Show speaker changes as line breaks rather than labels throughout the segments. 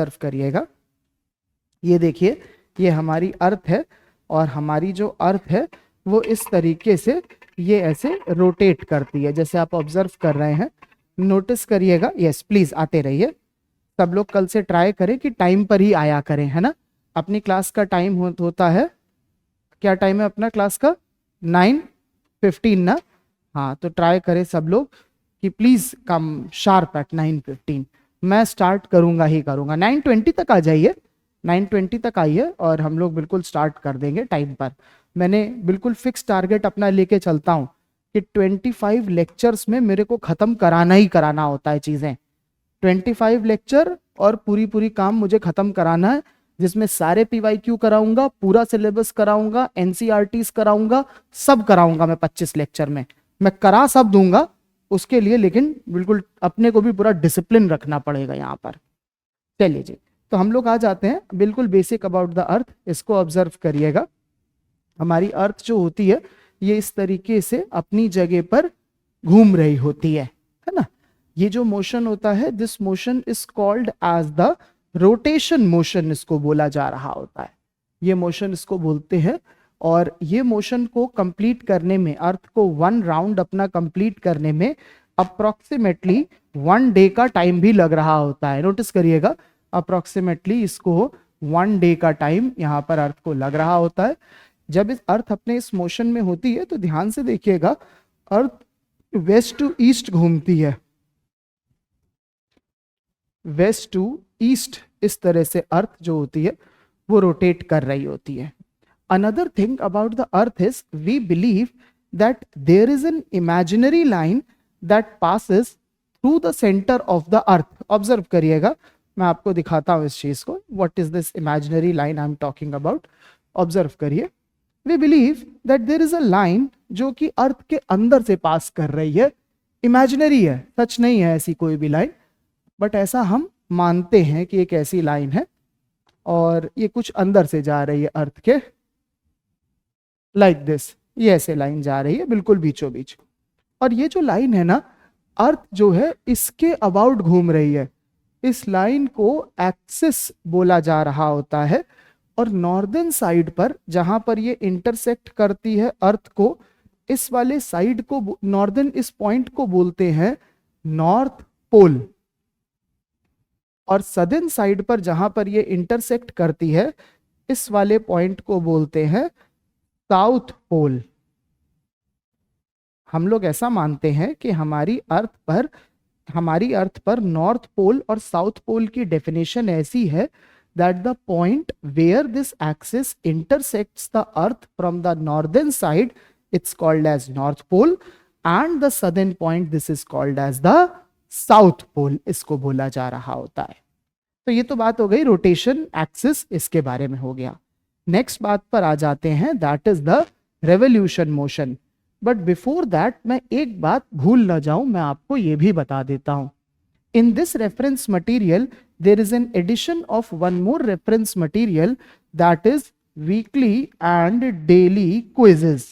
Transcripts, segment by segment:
Observe करिएगा। ये देखिए, ये हमारी अर्थ है और हमारी जो अर्थ है वो इस तरीके से ये ऐसे रोटेट करती है, जैसे आप ऑब्जर्व कर रहे हैं। नोटिस करिएगा। यस प्लीज आते रहिए। सब लोग कल से ट्राई करें कि टाइम पर ही आया करें, है ना। अपनी क्लास का टाइम होता है, क्या टाइम है अपना क्लास का? 9:15 ना। हाँ, तो ट्राई करें सब लोग कि प्लीज कम शार्प एट 9:15। मैं स्टार्ट करूंगा ही करूंगा। 9:20 तक आ जाइए, 9:20 तक आइए और हम लोग बिल्कुल स्टार्ट कर देंगे टाइम पर। मैंने बिल्कुल फिक्स टारगेट अपना लेके चलता हूँ कि 25 लेक्चर्स में मेरे को खत्म कराना ही कराना होता है चीजें। 25 लेक्चर और पूरी काम मुझे खत्म कराना है, जिसमें सारे PYQ कराऊंगा, पूरा सिलेबस कराऊंगा, NCERTs कराऊंगा, सब कराऊंगा मैं 25 लेक्चर में। मैं करा सब दूंगा उसके लिए, लेकिन बिल्कुल अपने को भी पूरा डिसिप्लिन रखना पड़ेगा यहाँ पर। चलिए जी, तो हम लोग आ जाते हैं बिल्कुल बेसिक अबाउट द अर्थ। इसको ऑब्जर्व करिएगा। हमारी अर्थ जो होती है ये इस तरीके से अपनी जगह पर घूम रही होती है ना। ये जो मोशन होता है, this motion is called as the rotation motion, इसको बोला जा रहा होता है। ये मोशन इसको बोलते हैं। और ये मोशन को कंप्लीट करने में, अर्थ को 1 राउंड अपना कंप्लीट करने में अप्रोक्सीमेटली 1 डे का टाइम भी लग रहा होता है। नोटिस करिएगा, अप्रोक्सीमेटली इसको 1 डे का टाइम यहाँ पर अर्थ को लग रहा होता है। जब इस अर्थ अपने इस मोशन में होती है तो ध्यान से देखिएगा, अर्थ वेस्ट टू ईस्ट घूमती है, वेस्ट टू ईस्ट। इस तरह से अर्थ जो होती है वो रोटेट कर रही होती है। Another thing about the earth is we believe that there is an imaginary line that passes through the centre of the earth. Observe करिएगा, मैं आपको दिखाता हूं इस चीज को। What is this imaginary line I am talking about? Observe करिए। We believe that there is a line जो कि अर्थ के अंदर से पास कर रही है। इमेजिनरी है, सच नहीं है ऐसी कोई भी लाइन, बट ऐसा हम मानते हैं कि एक ऐसी लाइन है और ये कुछ अंदर से जा रही है अर्थ के, लाइक दिस। ये ऐसे लाइन जा रही है बिल्कुल बीचों बीच। और ये जो लाइन है ना, अर्थ जो है इसके अबाउट घूम रही है। इस लाइन को एक्सिस बोला जा रहा होता है। और नॉर्दर्न साइड पर जहां पर ये इंटरसेक्ट करती है अर्थ को, इस वाले साइड को, नॉर्दर्न इस पॉइंट को बोलते हैं नॉर्थ पोल। और सदर्न साइड पर जहां पर ये इंटरसेक्ट करती है, इस वाले पॉइंट को बोलते हैं साउथ पोल। हम लोग ऐसा मानते हैं कि हमारी अर्थ पर नॉर्थ पोल और साउथ पोल की डेफिनेशन ऐसी है that the point where this axis intersects the earth from the northern side, it's called as north pole, and the southern point, this is called as the south pole, इसको बोला जा रहा होता है। तो ये तो बात हो गई रोटेशन एक्सिस, इसके बारे में हो गया। नेक्स्ट बात पर आ जाते हैं, that is the revolution motion. But before that मैं एक बात भूल ना जाऊं, मैं आपको ये भी बता देता हूं। In this reference material, there is an addition of one more reference material, that is weekly and daily quizzes.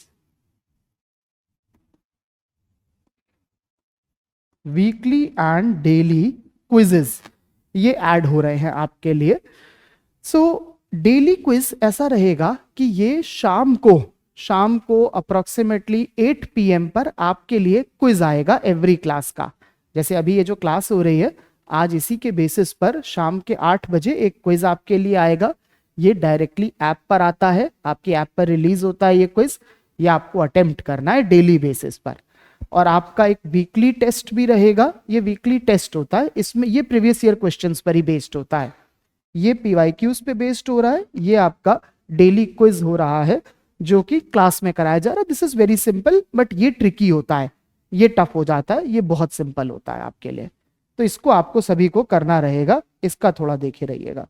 Weekly and daily quizzes ये ऐड हो रहे हैं आपके लिए। So डेली क्विज ऐसा रहेगा कि ये शाम को अप्रोक्सीमेटली 8 PM पर आपके लिए क्विज आएगा एवरी क्लास का। जैसे अभी ये जो क्लास हो रही है, आज इसी के बेसिस पर शाम के 8 बजे एक क्विज आपके लिए आएगा। ये डायरेक्टली ऐप पर आता है, आपकी ऐप पर रिलीज होता है ये क्विज। ये आपको अटेम्प्ट करना है डेली बेसिस पर। और आपका एक वीकली टेस्ट भी रहेगा। ये वीकली टेस्ट होता है, इसमें ये प्रीवियस ईयर क्वेश्चंस पर ही बेस्ड होता है। ये PYQs पे बेस्ड हो रहा है। ये आपका डेली क्विज हो रहा है जो कि क्लास में कराया जा रहा है। This is very simple, but ये ट्रिकी होता है, ये टफ हो जाता है। ये बहुत सिंपल होता है आपके लिए, तो इसको आपको सभी को करना रहेगा। इसका थोड़ा देखे रहिएगा।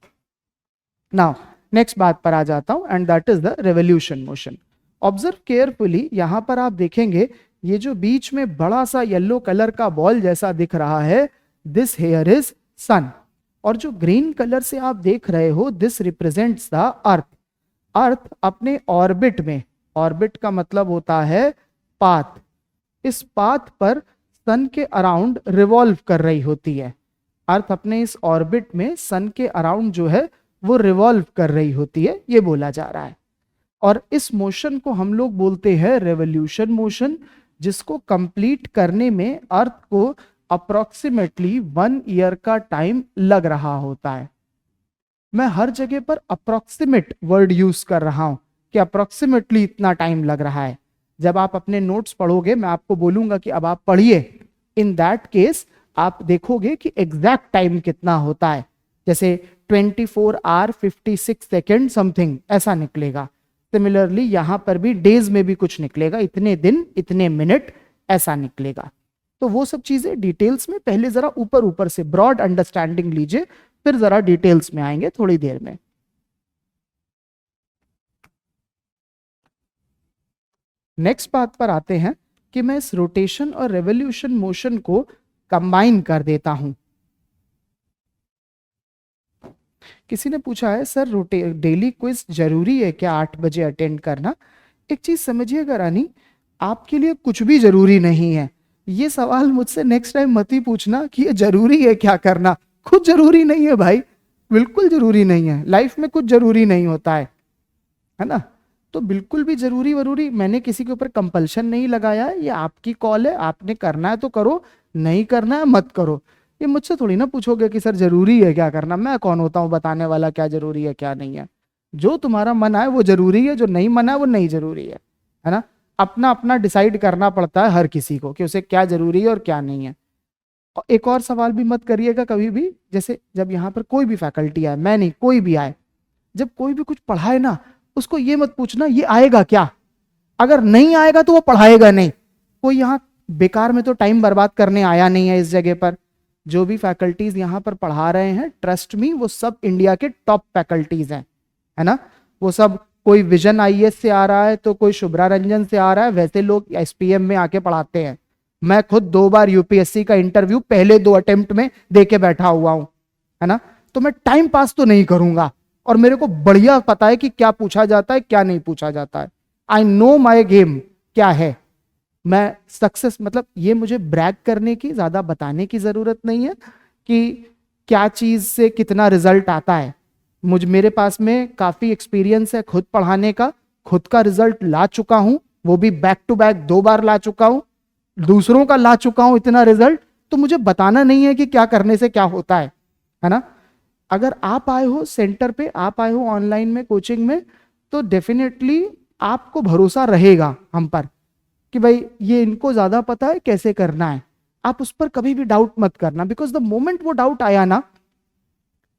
नाउ नेक्स्ट बात पर आ जाता हूं, and that is the revolution motion. Observe carefully, यहां पर आप देखेंगे ये जो बीच में बड़ा सा येलो कलर का बॉल जैसा दिख रहा है, दिस हेयर इज सन। और जो ग्रीन कलर से आप देख रहे हो, दिस रिप्रेजेंट्स द अर्थ। अर्थ अपने ऑर्बिट में, ऑर्बिट का मतलब होता है पाथ, इस पाथ पर सन के अराउंड रिवॉल्व कर रही होती है। अर्थ अपने इस ऑर्बिट में सन के अराउंड जो है वो रिवॉल्व कर रही होती है, ये बोला जा रहा है। और इस मोशन को हम लोग बोलते हैं रेवोल्यूशन मोशन, जिसको कंप्लीट करने में अर्थ को अप्रोक्सीमेटली 1 ईयर का टाइम लग रहा होता है। मैं हर जगह पर अप्रोक्सीमेट वर्ड यूज कर रहा हूं कि अप्रोक्सीमेटली इतना टाइम लग रहा है। जब आप अपने नोट्स पढ़ोगे मैं आपको बोलूंगा कि अब आप पढ़िए, इन दैट केस आप देखोगे कि एग्जैक्ट टाइम कितना होता है। जैसे 24 आवर 56 सेकेंड समथिंग ऐसा निकलेगा। सिमिलरली यहां पर भी डेज में भी कुछ निकलेगा, इतने दिन इतने मिनट ऐसा निकलेगा। तो वो सब चीजें डिटेल्स में पहले जरा ऊपर ऊपर से ब्रॉड अंडरस्टैंडिंग लीजिए, फिर जरा डिटेल्स में आएंगे थोड़ी देर में। नेक्स्ट बात पर आते हैं कि मैं इस रोटेशन और रेवोल्यूशन मोशन को कंबाइन कर देता हूं। किसी ने पूछा है सर डेली क्विज जरूरी है क्या 8 बजे अटेंड करना? एक चीज समझिएगा रानी, आपके लिए कुछ भी जरूरी नहीं है। ये सवाल मुझसे नेक्स्ट टाइम मत ही पूछना कि ये जरूरी है क्या करना। खुद जरूरी नहीं है भाई, बिल्कुल जरूरी नहीं है। लाइफ में कुछ जरूरी नहीं होता है ना? तो बिल्कुल भी जरूरी वरूरी मैंने किसी के ऊपर कंपल्शन नहीं लगाया है। ये आपकी कॉल है, आपने करना है तो करो, नहीं करना है मत करो। ये मुझसे थोड़ी ना पूछोगे कि सर जरूरी है क्या करना। मैं कौन होता हूं बताने वाला क्या जरूरी है क्या नहीं है? जो तुम्हारा मन आए वो जरूरी है, जो नहीं मन है वो नहीं जरूरी है ना? अपना अपना डिसाइड करना पड़ता है हर किसी को कि उसे क्या जरूरी है और क्या नहीं है। और एक और सवाल भी मत करिएगा कभी भी, जैसे जब यहाँ पर कोई भी फैकल्टी आए, मैं नहीं कोई भी आए, जब कोई भी कुछ पढ़ाए ना, उसको ये मत पूछना ये आएगा क्या। अगर नहीं आएगा तो वो पढ़ाएगा नहीं। कोई यहाँ बेकार में तो टाइम बर्बाद करने आया नहीं है इस जगह पर। जो भी फैकल्टीज यहाँ पर पढ़ा रहे हैं, ट्रस्ट मी, वो सब इंडिया के टॉप फैकल्टीज हैं, है ना? वो सब, कोई विजन आईएएस से आ रहा है तो कोई शुभ्रा रंजन से आ रहा है, वैसे लोग एसपीएम में आके पढ़ाते हैं। मैं खुद 2 बार यूपीएससी का इंटरव्यू पहले 2 अटेम्प्ट में दे के बैठा हुआ हूं, है ना? तो मैं टाइम पास तो नहीं करूंगा, और मेरे को बढ़िया पता है कि क्या पूछा जाता है क्या नहीं पूछा जाता है। आई नो माई गेम क्या है। मैं सक्सेस, मतलब ये मुझे ब्रैग करने की, ज्यादा बताने की जरूरत नहीं है कि क्या चीज से कितना रिजल्ट आता है। मेरे पास में काफी एक्सपीरियंस है खुद पढ़ाने का, खुद का रिजल्ट ला चुका हूं, वो भी बैक टू बैक 2 बार ला चुका हूं, दूसरों का ला चुका हूं इतना रिजल्ट। तो मुझे बताना नहीं है कि क्या करने से क्या होता है ना? अगर आप आए हो सेंटर पे, आप आए हो ऑनलाइन में कोचिंग में, तो डेफिनेटली आपको भरोसा रहेगा हम पर कि भाई ये इनको ज्यादा पता है कैसे करना है। आप उस पर कभी भी डाउट मत करना, बिकॉज द मोमेंट वो डाउट आया ना,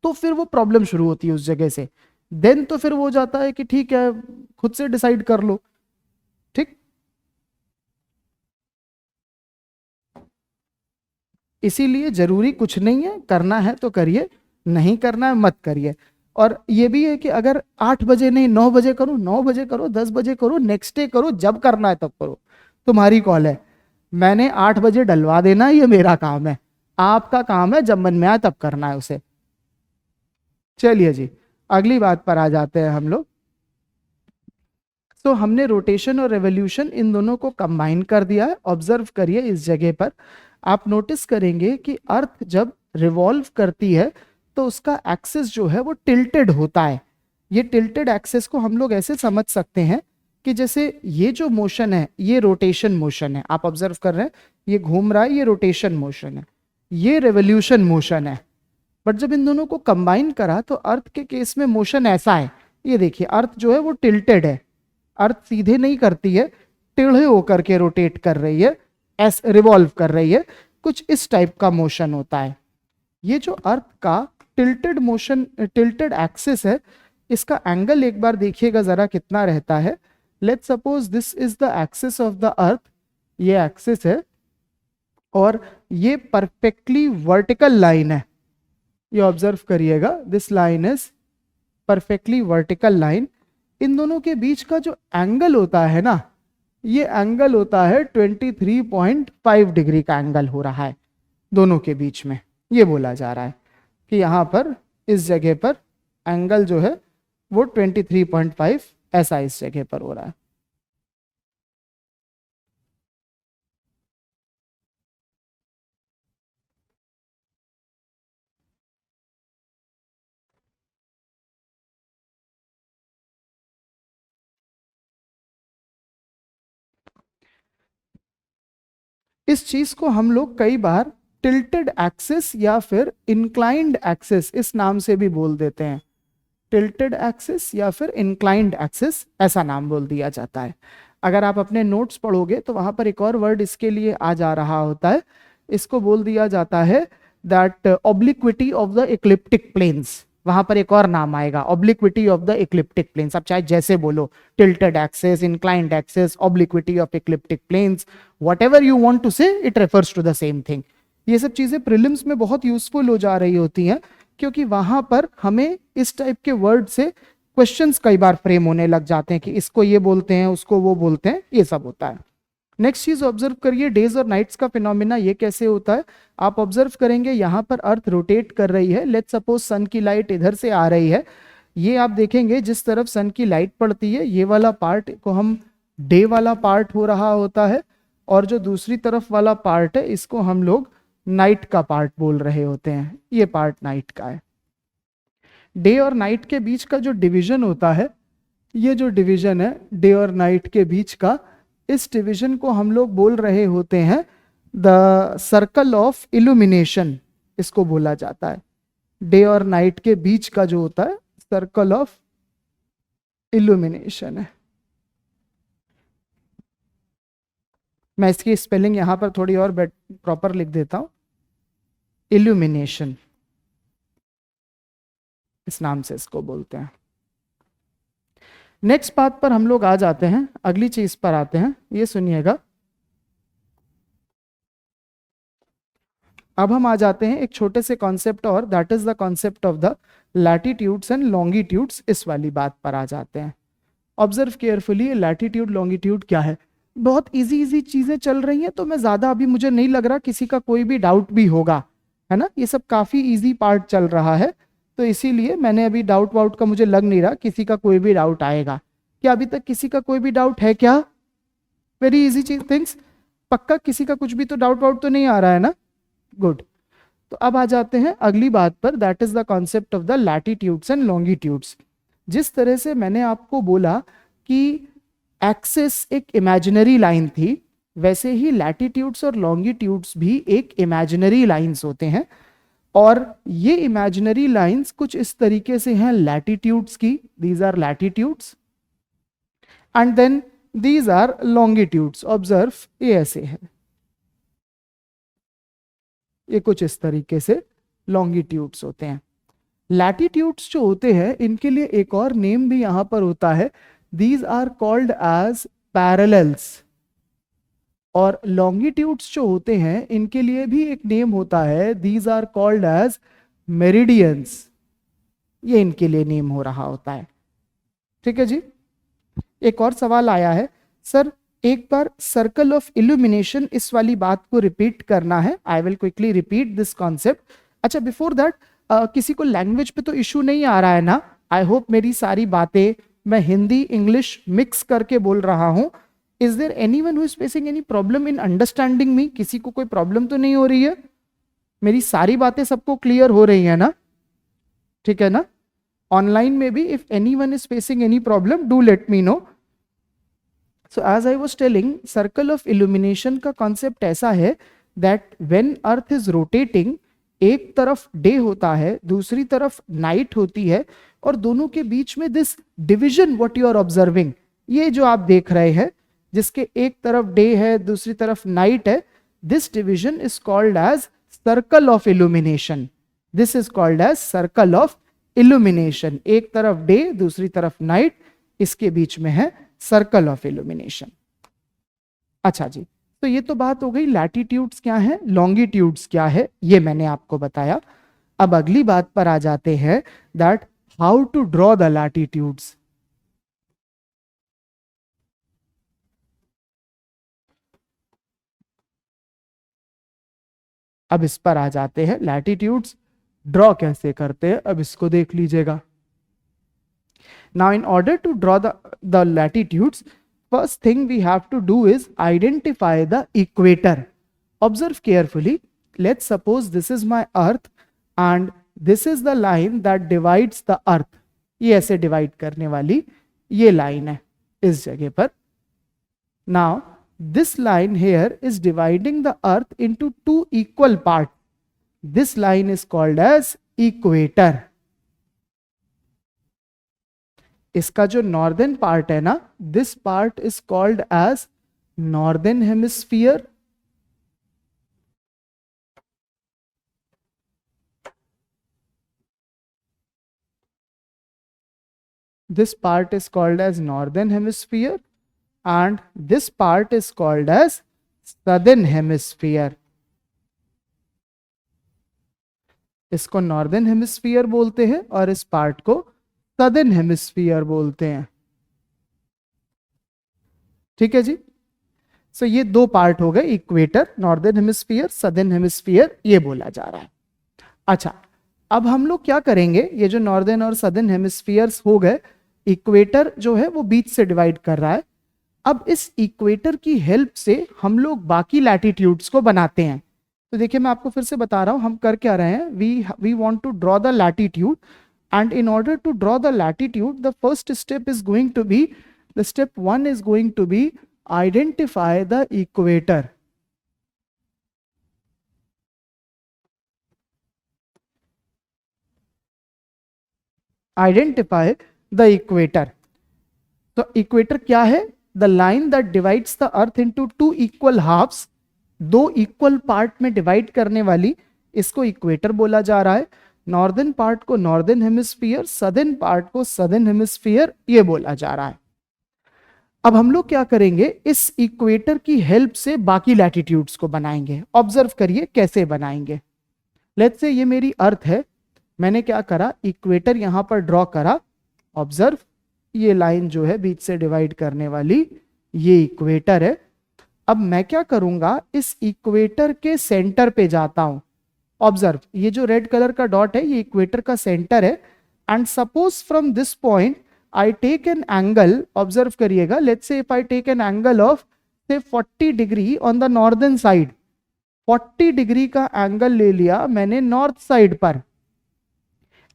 तो फिर वो प्रॉब्लम शुरू होती है उस जगह से। देन तो फिर वो हो जाता है कि ठीक है खुद से डिसाइड कर लो। ठीक, इसीलिए जरूरी कुछ नहीं है, करना है तो करिए, नहीं करना है मत करिए। और ये भी है कि अगर 8 बजे नहीं 9 बजे करो, 9 बजे करो, 10 बजे करो, नेक्स्ट डे करो, जब करना है तब करो, तुम्हारी कॉल है। मैंने 8 बजे डलवा देना, ये मेरा काम है। आपका काम है जब मन में आए तब करना है उसे। चलिए जी, अगली बात पर आ जाते हैं हम लोग। तो हमने रोटेशन और रेवोल्यूशन इन दोनों को कंबाइन कर दिया है। ऑब्जर्व करिए इस जगह पर, आप नोटिस करेंगे कि अर्थ जब रिवॉल्व करती है तो उसका एक्सिस जो है वो टिल्टेड होता है। ये टिल्टेड एक्सिस को हम लोग ऐसे समझ सकते हैं कि जैसे ये जो मोशन है ये रोटेशन मोशन है, आप ऑब्जर्व कर रहे हैं ये घूम रहा है, ये रोटेशन मोशन है, ये रेवोल्यूशन मोशन है। बट जब इन दोनों को कंबाइन करा तो अर्थ के केस में मोशन ऐसा है, ये देखिए अर्थ जो है वो टिल्टेड है। अर्थ सीधे नहीं करती है, टेढ़े होकर के रोटेट कर रही है, एस रिवॉल्व कर रही है, कुछ इस टाइप का मोशन होता है। ये जो अर्थ का टिल्टेड मोशन, टिल्टेड एक्सिस है, इसका एंगल एक बार देखिएगा जरा कितना रहता है। Let's suppose this is the axis of the अर्थ, ये एक्सिस है और ये परफेक्टली वर्टिकल लाइन है। ये ऑब्जर्व करिएगा, this line is perfectly vertical line. इन दोनों के बीच का जो एंगल होता है ना, ये एंगल होता है 23.5 डिग्री का एंगल हो रहा है दोनों के बीच में। ये बोला जा रहा है कि यहां पर इस जगह पर एंगल जो है वो 23.5 ऐसा इस जगह पर हो रहा है। इस चीज को हम लोग कई बार टिल्टेड एक्सिस या फिर इंक्लाइंड एक्सिस इस नाम से भी बोल देते हैं। टिल्टेड एक्सिस या फिर इंक्लाइंड एक्सिस ऐसा नाम बोल दिया जाता है। अगर आप अपने नोट्स पढ़ोगे तो वहां पर एक और वर्ड इसके लिए आ जा रहा होता है, इसको बोल दिया जाता है that obliquity of the ecliptic planes. वहां पर एक और नाम आएगा, obliquity of the ecliptic planes. आप चाहे जैसे बोलो, tilted axis, inclined axis, obliquity of ecliptic planes, whatever you want to say, it refers to the same thing. ये सब चीजें प्रीलिम्स में बहुत यूजफुल हो जा रही होती हैं, क्योंकि वहां पर हमें इस टाइप के वर्ड से क्वेश्चंस कई बार फ्रेम होने लग जाते हैं कि इसको ये बोलते हैं, उसको वो बोलते हैं, ये सब होता है। नेक्स्ट चीज ऑब्जर्व करिए, डेज और नाइट्स का फिनोमिना ये कैसे होता है। आप ऑब्जर्व करेंगे यहाँ पर अर्थ रोटेट कर रही है। लेट्स सपोज सन की लाइट इधर से आ रही है, ये आप देखेंगे जिस तरफ सन की लाइट पड़ती है ये वाला पार्ट को हम डे वाला पार्ट हो रहा होता है, और जो दूसरी तरफ वाला पार्ट है इसको हम लोग नाइट का पार्ट बोल रहे होते हैं। ये पार्ट नाइट का है। डे और नाइट के बीच का जो डिवीजन होता है, ये जो डिवीजन है डे और नाइट के बीच का, इस डिवीजन को हम लोग बोल रहे होते हैं द सर्कल ऑफ इल्यूमिनेशन, इसको बोला जाता है। डे और नाइट के बीच का जो होता है सर्कल ऑफ इल्यूमिनेशन है। मैं इसकी स्पेलिंग यहां पर थोड़ी और प्रॉपर लिख देता हूं, इल्यूमिनेशन इस नाम से इसको बोलते हैं। नेक्स्ट बात पर हम लोग आ जाते हैं, अगली चीज पर आते हैं, ये सुनिएगा। अब हम आ जाते हैं एक छोटे से कॉन्सेप्ट और, that is the concept of the latitudes and longitudes. इस वाली बात पर आ जाते हैं। ऑब्जर्व केयरफुली, लैटिट्यूड लॉन्गिट्यूड क्या है। बहुत इजी इजी चीजें चल रही हैं, तो मैं ज्यादा अभी मुझे नहीं लग रहा किसी का कोई भी डाउट भी होगा, है ना। ये सब काफी इजी पार्ट चल रहा है, तो इसीलिए मैंने अभी डाउट वाउट का मुझे लग नहीं रहा किसी का कोई भी डाउट आएगा। क्या अभी तक किसी का कोई भी डाउट है क्या? वेरी इजी चीज थिंग्स, पक्का किसी का कुछ भी तो डाउट वाउट तो नहीं आ रहा है ना? गुड। तो अब आ जाते हैं अगली बात पर, that is the concept of the latitudes and longitudes. जिस तरह से मैंने आपको बोला कि एक्सिस एक इमेजिनरी लाइन थी, वैसे ही लैटिट्यूड्स और लॉन्गिट्यूड्स भी एक इमेजिनरी लाइंस होते हैं। और ये इमेजिनरी लाइंस कुछ इस तरीके से हैं लैटिट्यूड्स की, these are latitudes, and then these are longitudes. Observe, ये ऐसे है, ये कुछ इस तरीके से लॉन्गिट्यूड्स होते हैं। लैटिट्यूड्स जो होते हैं इनके लिए एक और नेम भी यहां पर होता है, these are called as parallels. और लॉन्गिट्यूड्स जो होते हैं इनके लिए भी एक नेम होता है, these are called as meridians. ये इनके लिए नेम हो रहा होता है। ठीक है जी। एक और सवाल आया है, सर एक बार सर्कल ऑफ इल्यूमिनेशन इस वाली बात को रिपीट करना है। I will quickly repeat this concept. अच्छा, बिफोर दैट किसी को लैंग्वेज पे तो इशू नहीं आ रहा है ना? आई होप मेरी सारी बातें मैं हिंदी इंग्लिश मिक्स करके बोल रहा हूं। Is there anyone who is facing any problem in understanding me? किसी को कोई प्रॉब्लम तो नहीं हो रही है? मेरी सारी बातें सबको क्लियर हो रही है ना? ठीक है ना? ऑनलाइन में भी if anyone is facing any problem do let me know. So as I was telling, circle of illumination का कॉन्सेप्ट ऐसा है that when earth is rotating, एक तरफ डे होता है, दूसरी तरफ नाइट होती है, और दोनों के बीच में this division what you are observing, ये जो आप देख रहे हैं जिसके एक तरफ डे है दूसरी तरफ नाइट है, this division is called as circle of illumination. This is called as circle of illumination. एक तरफ डे दूसरी तरफ नाइट, इसके बीच में है सर्कल ऑफ इल्यूमिनेशन। अच्छा जी, तो ये तो बात हो गई लैटिट्यूड्स क्या है, लॉन्गिट्यूड्स क्या है, ये मैंने आपको बताया। अब अगली बात पर आ जाते हैं, that how to draw the latitudes. अब इस पर आ जाते हैं, लैटिट्यूड्स ड्रॉ कैसे करते हैं, अब इसको देख लीजिएगा। Now in order to draw the latitudes, first thing we have to do is identify the equator. Observe carefully. Let's suppose this is my earth and this is the line that divides the earth. ये ऐसे divide करने वाली ये line है इस जगह पर। Now this line here is dividing the earth into two equal parts. This line is called as equator. इसका जो नॉर्दर्न पार्ट है ना, this part is called as northern hemisphere. This part is called as northern hemisphere and this part is called as southern hemisphere. इसको northern hemisphere बोलते हैं और इस part को सदर्न हेमिस्फीयर बोलते हैं. ठीक है जी. सो ये दो पार्ट हो गए, equator, northern hemisphere, southern hemisphere, ये बोला जा रहा है. अच्छा, अब हम लोग क्या करेंगे, ये जो नॉर्दर्न और सदर्न हेमिस्फीयर्स हो गए, इक्वेटर जो है वो बीच से डिवाइड कर रहा है. अब इस इक्वेटर की हेल्प से हम लोग बाकी लैटिट्यूड्स को बनाते हैं. तो देखिए मैं आपको फिर से बता रहा हूं हम कर क्या रहे हैं. We want to draw the latitude and in order to draw the latitude, the first step is going to be, the step 1 is going to be identify the equator. Identify the equator. तो equator क्या है? The line that divides the earth into two equal halves, दो equal part में divide करने वाली, इसको equator बोला जा रहा है. नॉर्दर्न पार्ट को नॉर्दर्न हेमिस्फीयर, सदर्न पार्ट को सदर्न हेमिस्फीयर, ये बोला जा रहा है. अब हम लोग क्या करेंगे, इस इक्वेटर की हेल्प से बाकी लैटिट्यूड्स को बनाएंगे. ऑब्जर्व करिए कैसे बनाएंगे. लेट्स से ये मेरी अर्थ है, मैंने क्या करा, इक्वेटर यहां पर ड्रॉ करा. ऑब्जर्व, ये लाइन जो है बीच से डिवाइड करने वाली, ये इक्वेटर है. अब मैं क्या करूंगा, इस इक्वेटर के सेंटर पे जाता हूं. ऑब्जर्व, ये जो रेड कलर का डॉट है ये इक्वेटर का सेंटर है. And suppose from this point I take an angle. Observe करिएगा, let's say if I take an angle of say 40 degree on the northern side. 40 degree का angle ले लिया मैंने नॉर्थ साइड पर.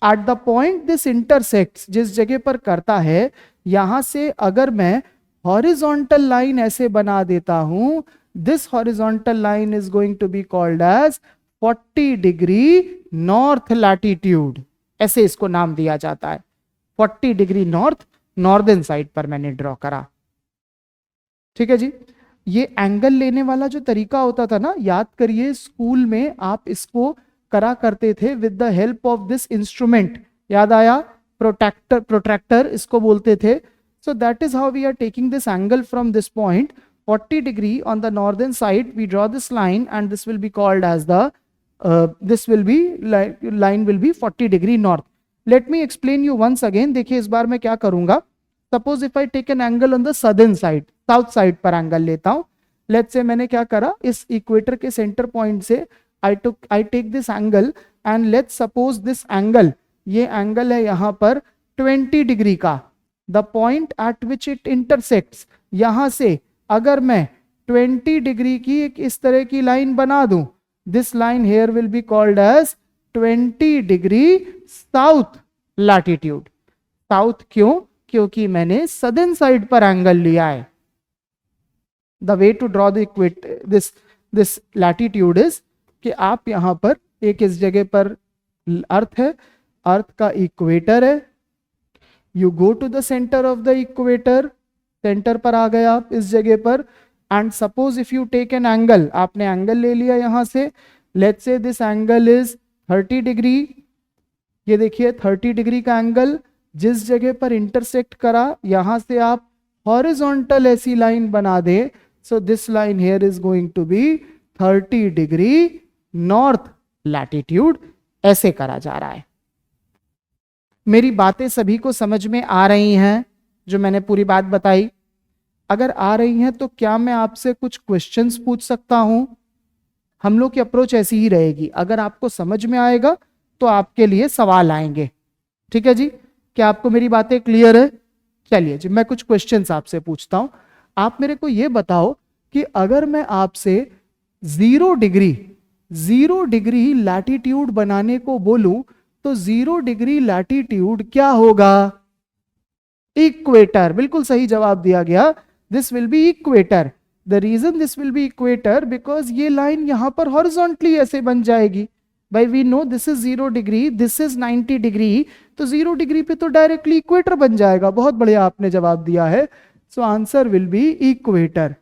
At the point this intersects, जिस जगह पर करता है, यहां से अगर मैं हॉरिजॉन्टल लाइन ऐसे बना देता हूं, this horizontal line is going to be called as 40 degree north latitude. ऐसे इसको नाम दिया जाता है. 40 डिग्री नॉर्थ, नॉर्दर्न साइड पर मैंने ड्रॉ करा. ठीक है जी. ये एंगल लेने वाला जो तरीका होता था ना, याद करिए स्कूल में आप इसको करा करते थे with the help of this instrument. याद आया, प्रोट्रैक्टर इसको बोलते थे. So that is how we are taking this angle from this point 40 degree on the northern side. We draw this line and this will be called as the this will be line will be 40 degree north. Let me explain you once again. देखिए इस बार मैं क्या करूंगा. Suppose if I take an angle on the southern side, south side पर angle लेता हूं. Let's say मैंने क्या करा, इस इक्वेटर के सेंटर पॉइंट से I take this angle and let's suppose this angle, ये एंगल है यहां पर 20 डिग्री का. The point at which it intersects, यहां से अगर मैं 20 डिग्री की एक इस तरह की लाइन बना दूं, this line here will be called as 20 degree south latitude. South क्यों? क्योंकि मैंने सदर्न साइड पर एंगल लिया है. The way to draw the this latitude is कि आप यहां पर एक इस जगह पर अर्थ है, अर्थ का इक्वेटर है. You go to the centre of the equator, centre पर आ गए आप इस जगह पर. And suppose if you take an angle, आपने एंगल ले लिया यहां से. Let's say this angle is 30 degree. ये देखिए 30 डिग्री का एंगल जिस जगह पर इंटरसेक्ट करा, यहां से आप हॉरिजॉन्टल ऐसी लाइन बना दें. So this line here is going to be 30 degree north latitude. ऐसे करा जा रहा है. मेरी बातें सभी को समझ में आ रही हैं? जो मैंने पूरी बात बताई, अगर आ रही हैं तो क्या मैं आपसे कुछ क्वेश्चंस पूछ सकता हूं? हम लोग की अप्रोच ऐसी ही रहेगी. अगर आपको समझ में आएगा तो आपके लिए सवाल आएंगे. ठीक है जी. क्या आपको मेरी बातें क्लियर है? चलिए जी, मैं कुछ क्वेश्चंस आपसे पूछता हूं. आप मेरे को ये बताओ कि अगर मैं आपसे 0 डिग्री लैटिट्यूड बनाने को बोलूं तो 0 डिग्री लैटिट्यूड क्या होगा? इक्वेटर. बिल्कुल सही जवाब दिया गया. This will be equator. The reason this will be equator because ये लाइन यहां पर हॉरिजॉन्टली ऐसे बन जाएगी. भाई we know this is 0 degree, this is 90 degree, तो 0 डिग्री पे तो डायरेक्टली इक्वेटर बन जाएगा. बहुत बढ़िया आपने जवाब दिया है. So answer will be equator.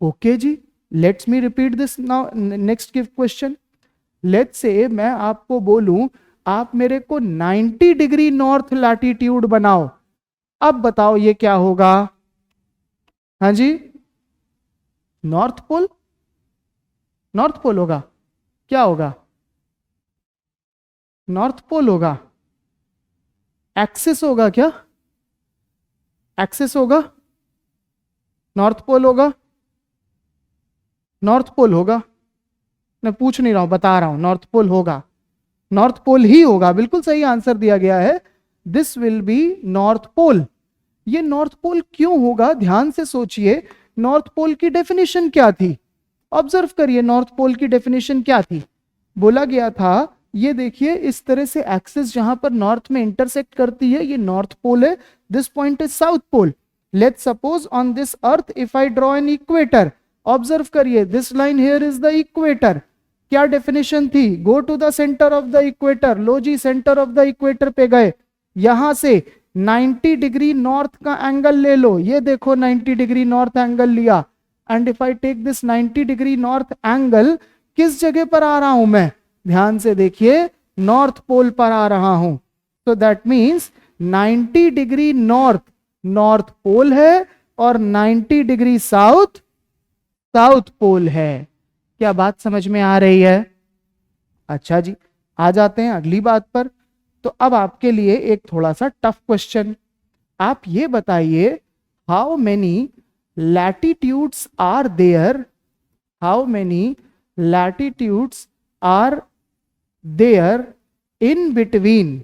Okay ji, let's me repeat this now. Next give question. Let's say मैं आपको बोलूं आप मेरे को 90 डिग्री नॉर्थ लैटिट्यूड बनाओ. अब बताओ ये क्या होगा? हाँ जी, नॉर्थ पोल. नॉर्थ पोल होगा. क्या होगा? नॉर्थ पोल होगा. एक्सिस होगा क्या? एक्सिस होगा. नॉर्थ पोल होगा. नॉर्थ पोल होगा. मैं पूछ नहीं रहा हूं, बता रहा हूं. नॉर्थ पोल होगा. नॉर्थ पोल ही होगा. बिल्कुल सही आंसर दिया गया है. This will be north pole. ये नॉर्थ पोल क्यों होगा? ध्यान से सोचिए. नॉर्थ पोल की डेफिनेशन क्या थी? ऑब्जर्व करिए, नॉर्थ पोल की डेफिनेशन क्या थी? बोला गया था, ये देखिए इस तरह से एक्सिस जहां पर नॉर्थ में इंटरसेक्ट करती है, ये नॉर्थ पोल है. This point is south pole. Let's suppose on this earth if I draw an equator. Observe करिए, this line here is the equator. क्या डेफिनेशन थी? Go to the centre of the equator. लो जी, centre of the equator पे गए. यहां से 90 degree north का एंगल ले लो. ये देखो 90 डिग्री नॉर्थ एंगल लिया. And if I take this 90 degree north angle, किस जगह पर आ रहा हूं मैं? ध्यान से देखिए, नॉर्थ पोल पर आ रहा हूं. तो that means 90 degree north north pole है और 90 डिग्री साउथ साउथ पोल है. क्या बात समझ में आ रही है? अच्छा जी, आ जाते हैं अगली बात पर. तो अब आपके लिए एक थोड़ा सा टफ क्वेश्चन. आप ये बताइए, how many latitudes are there? How many latitudes are there in between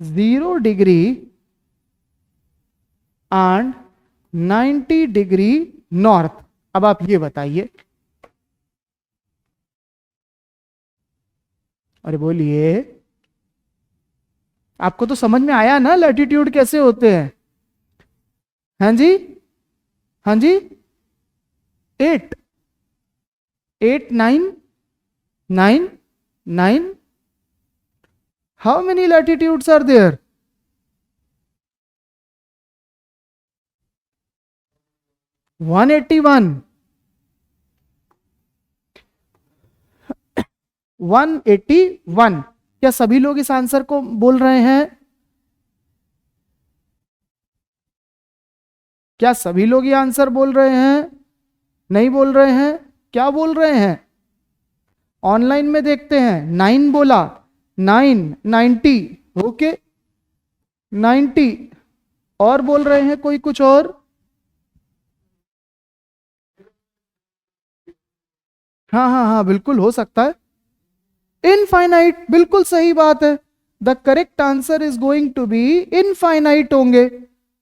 0 degree and 90 degree north. अब आप ये बताइए. अरे बोलिए, आपको तो समझ में आया ना लैटिट्यूड कैसे होते हैं? हाँ जी, हाँ जी. 8 8 9 9 9. How many latitudes are there? 181. 181. क्या सभी लोग इस आंसर को बोल रहे हैं? क्या सभी लोग ये आंसर बोल रहे हैं? नहीं बोल रहे हैं? क्या बोल रहे हैं? ऑनलाइन में देखते हैं. 9 बोला. 9 90. ओके, 90. और बोल रहे हैं कोई कुछ और? हाँ हाँ हाँ, बिल्कुल हो सकता है. इनफाइनाइट, बिल्कुल सही बात है. The correct answer is going to be infinite होंगे.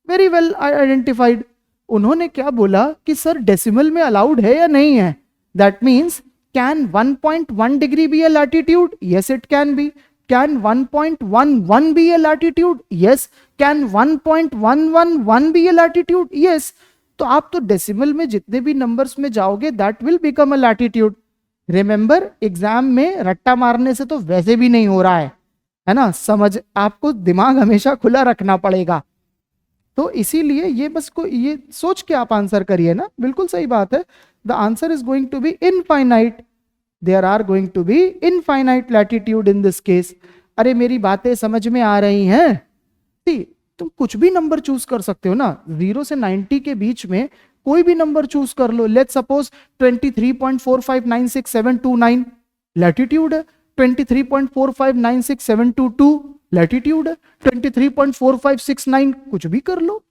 Very well identified. उन्होंने क्या बोला कि सर डेसिमल में अलाउड है या नहीं है? That means can 1.1 degree be a latitude? Yes it can be. Can 1.11 be a latitude? Yes. Can 1.111 be a latitude? Yes. तो आप तो डेसिमल में जितने भी नंबर्स में जाओगे that will become a latitude. Remember, exam में रट्टा मारने से तो वैसे भी नहीं हो रहा है ना. समझ, आपको दिमाग हमेशा खुला रखना पड़ेगा. तो इसीलिए ये बस को ये सोच के आप आंसर करिए ना. बिल्कुल सही बात है. The answer is going to be infinite. There are going to be infinite latitude in this case. अरे मेरी बातें समझ में आ रही हैं? तुम कुछ भी नंबर चूज कर सकते हो ना. 0 से 90 के बीच में कोई भी नंबर चूज कर लो. लेट्स सपोज 23.4596729 लैटिट्यूड है. 23.4596722 लैटिट्यूड है. 23.4569 कुछ भी कर लो.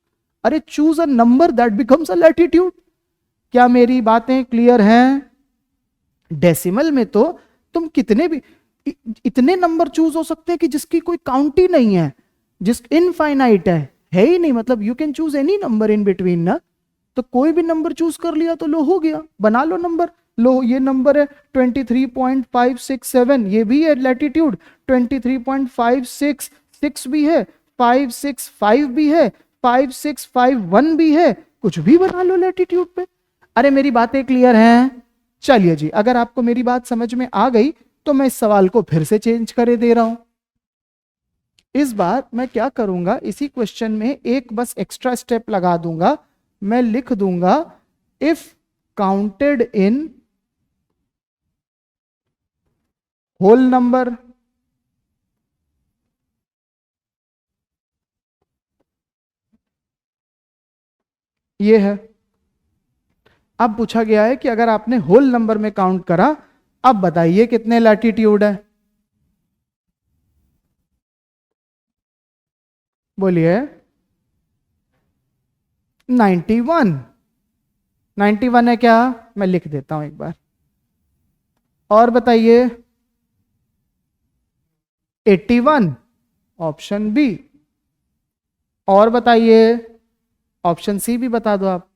अरे choose a number that becomes a latitude. क्या मेरी बातें क्लियर हैं? डेसिमल में तो तुम कितने भी इतने नंबर चूज हो सकते हैं कि जिसकी कोई काउंट ही नहीं है, जिस इनफाइनाइट है ही नहीं. मतलब you can choose any number in between ना. तो कोई भी नंबर चूज कर लिया तो लो हो गया. बना लो नंबर. लो ये नंबर है 23.567. ये भी है लैटिट्यूड. 23.566 भी है. 565 भी है. 5651 भी है, कुछ भी बना लो लैटिट्यूड पे। अरे मेरी बातें क्लियर हैं? चलिए जी, अगर आपको मेरी बात समझ में आ गई तो मैं इस सवाल को फिर से चेंज करे दे रहा हूं। इस बार मैं क्या करूंगा, इसी क्वेश्चन में एक बस एक्स्ट्रा स्टेप लगा दूंगा। मैं लिख दूंगा if counted in whole number, ये है। अब पूछा गया है कि अगर आपने होल नंबर में काउंट करा, अब बताइए कितने लैटिट्यूड है? बोलिए। 91। 91 है क्या? मैं लिख देता हूं एक बार। और बताइए। 81, ऑप्शन बी। और बताइए, ऑप्शन सी भी बता दो आप,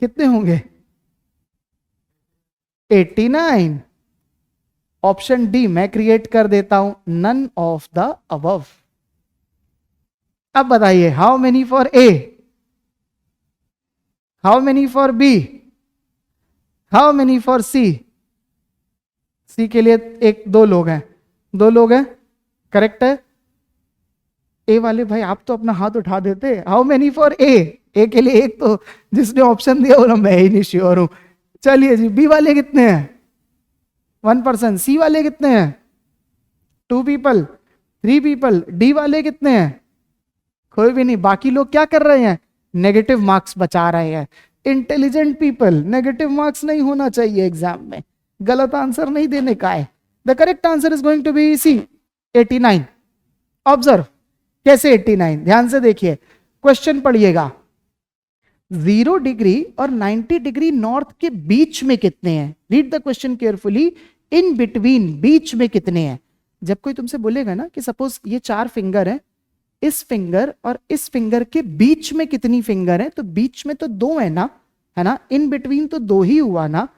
कितने होंगे? 89। ऑप्शन डी मैं क्रिएट कर देता हूं, नन ऑफ द अबव। अब बताइए, how many for A, how many for B, how many for C? C के लिए एक दो लोग हैं, दो लोग हैं, करेक्ट है। ए वाले भाई आप तो अपना हाथ उठा देते। How many for A? A के लिए एक, तो जिसने ऑप्शन दिया बोला मैं ही नहीं श्योर हूं। चलिए जी, बी वाले कितने हैं? 1%। सी वाले कितने हैं? 2 पीपल, 3 पीपल। डी वाले कितने हैं? कोई भी नहीं। बाकी लोग क्या कर रहे हैं? नेगेटिव मार्क्स बचा रहे हैं। इंटेलिजेंट पीपल, नेगेटिव मार्क्स नहीं होना चाहिए एग्जाम में, गलत आंसर नहीं देने का है। The correct answer is going to be C, 89। Observe कैसे 89, ध्यान से देखिए, क्वेश्चन पढ़िएगा। 0 डिग्री और 90 डिग्री नॉर्थ के बीच में कितने हैं? Read the question carefully. In between, बीच में कितने हैं? जब कोई तुमसे बोलेगा ना कि सपोज ये 4 फिंगर है, इस फिंगर और इस फिंगर के बीच में कितनी फिंगर है, तो बीच में तो 2 है ना, है ना, इन बिटवीन तो 2 ही हुआ ना।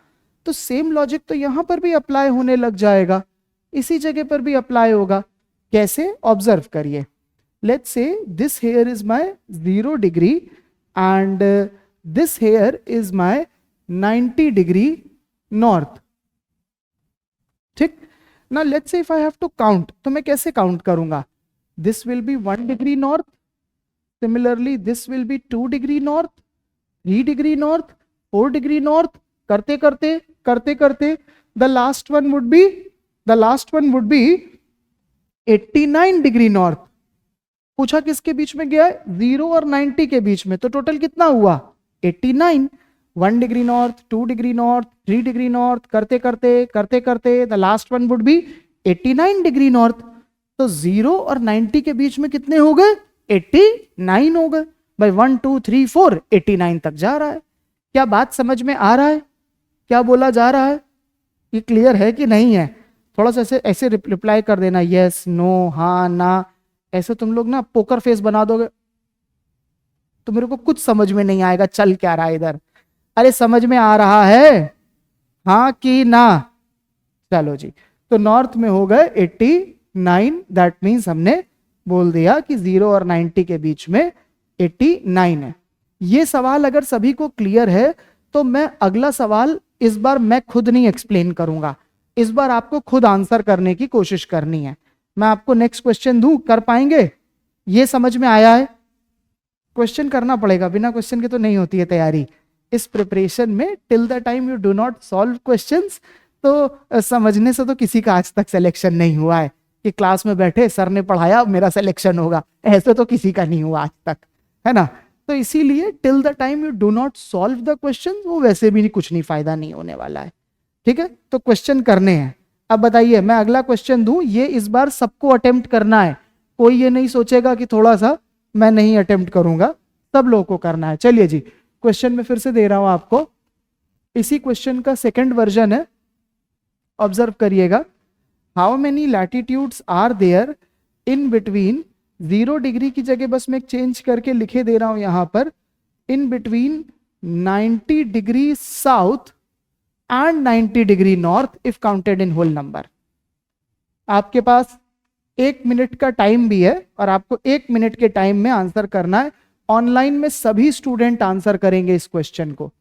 तो सेम लॉजिक तो यहां पर भी अप्लाई होने लग जाएगा, इसी जगह पर भी अप्लाई होगा। कैसे? ऑब्जर्व करिए। Let's say this here is my 0 degree and this here is my 90 degree north, ठीक। now let's say if I have to count, तो मैं कैसे काउंट करूंगा? this will be 1 degree north, similarly this will be 2 degree north, 3 degree north, 4 degree north, करते करते करते करते the last one would be 89 degree north। पूछा किसके बीच में गया है? 0 और 90 के बीच में। तो टोटल कितना हुआ? 89। 1 degree north, 2 degree north, 3 degree north, करते करते करते करते the last one would B 89 degree north. तो 0 और 90 के बीच में कितने हो गए? 89 हो गए भाई। 1 2 3 4, 89 तक जा रहा है। क्या बात समझ में आ रहा है? क्या बोला जा रहा है? ये क्लियर है कि नहीं है? थोड़ा सा ऐसे ऐसे रिप्लाई कर देना, यस, नो, हाँ, ना। ऐसे तुम लोग ना पोकर फेस बना दोगे तो मेरे को कुछ समझ में नहीं आएगा चल क्या रहा है इधर। अरे समझ में आ रहा है, हाँ कि ना? चलो जी, तो नॉर्थ में हो गए 89। दैट मीन्स हमने बोल दिया कि 0 और 90 के बीच में 89 है। ये सवाल अगर सभी को क्लियर है तो मैं अगला सवाल इस बार मैं खुद नहीं एक्सप्लेन करूंगा, इस बार आपको खुद आंसर करने की कोशिश करनी है। मैं आपको नेक्स्ट क्वेश्चन दूं, कर पाएंगे? ये समझ में आया है? क्वेश्चन करना पड़ेगा, बिना क्वेश्चन के तो नहीं होती है तैयारी। इस प्रिपरेशन में till the time you do not solve questions, तो समझने से तो किसी का आज तक सिलेक्शन नहीं हुआ है कि क्लास में बैठे सर ने पढ़ाया मेरा सिलेक्शन होगा, ऐसे तो किसी का नहीं हुआ आज तक, है ना। तो इसीलिए till the time you do not solve the question, वो वैसे भी कुछ नहीं, फायदा नहीं होने वाला है, ठीक है। तो क्वेश्चन करने हैं। अब बताइए, मैं अगला क्वेश्चन दूं, ये इस बार सबको अटेम्प्ट करना है, कोई ये नहीं सोचेगा कि थोड़ा सा मैं नहीं अटेम्प्ट करूंगा, सब लोगों को करना है। चलिए जी, क्वेश्चन में फिर से दे रहा हूं आपको, इसी क्वेश्चन का सेकंड वर्जन है, ऑब्जर्व करिएगा। How many latitudes are there in between, 0 degree की जगह बस मैं चेंज करके लिखे दे रहा हूं यहां पर, in between 90 degree south and 90 degree north if counted in whole number. आपके पास 1 मिनट का टाइम भी है और आपको 1 मिनट के टाइम में आंसर करना है। ऑनलाइन में सभी स्टूडेंट आंसर करेंगे इस क्वेश्चन को।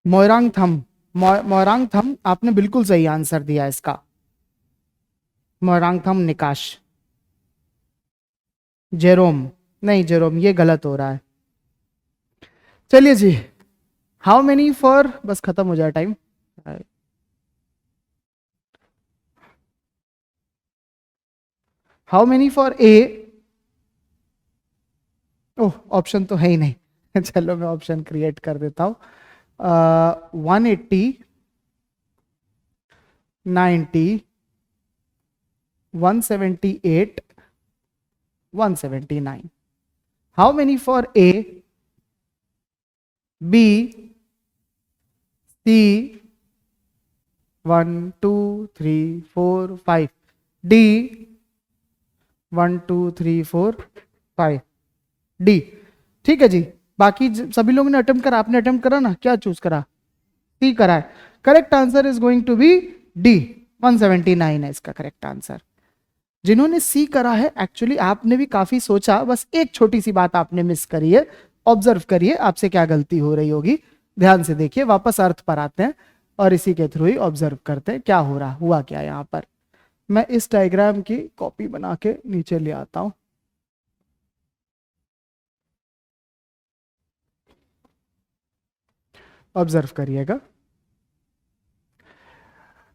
मोइरांग थम, मोइरांग थम, आपने बिल्कुल सही आंसर दिया इसका। मोइरांग थम निकाश। जेरोम, नहीं जेरोम ये गलत हो रहा है। चलिए जी, हाउ मेनी फॉर, बस खत्म हो जाए time. How many for A, oh option तो है ही नहीं चलो मैं ऑप्शन क्रिएट कर देता हूं। 180, 90, 178, 179। How many for A, B, C, 1 2 3 4 5, D 1 2 3 4 5, D. ठीक है जी, बाकी सभी लोगों ने अटेम्प्ट करा, आपने अटेम्प्ट करा ना, क्या चूज करा? सी करा है। Correct answer is going to be D, 179 है इसका करेक्ट आंसर। जिन्होंने सी करा है एक्चुअली आपने भी काफी सोचा, बस एक छोटी सी बात आपने मिस करी है। ऑब्जर्व करिए आपसे क्या गलती हो रही होगी, ध्यान से देखिए, वापस अर्थ पर आते हैं और इसी के थ्रू ही ऑब्जर्व करते हैं क्या हो रहा, हुआ क्या यहाँ पर। मैं इस डायग्राम की कॉपी बना के नीचे ले आता हूं। ऑब्जर्व करिएगा,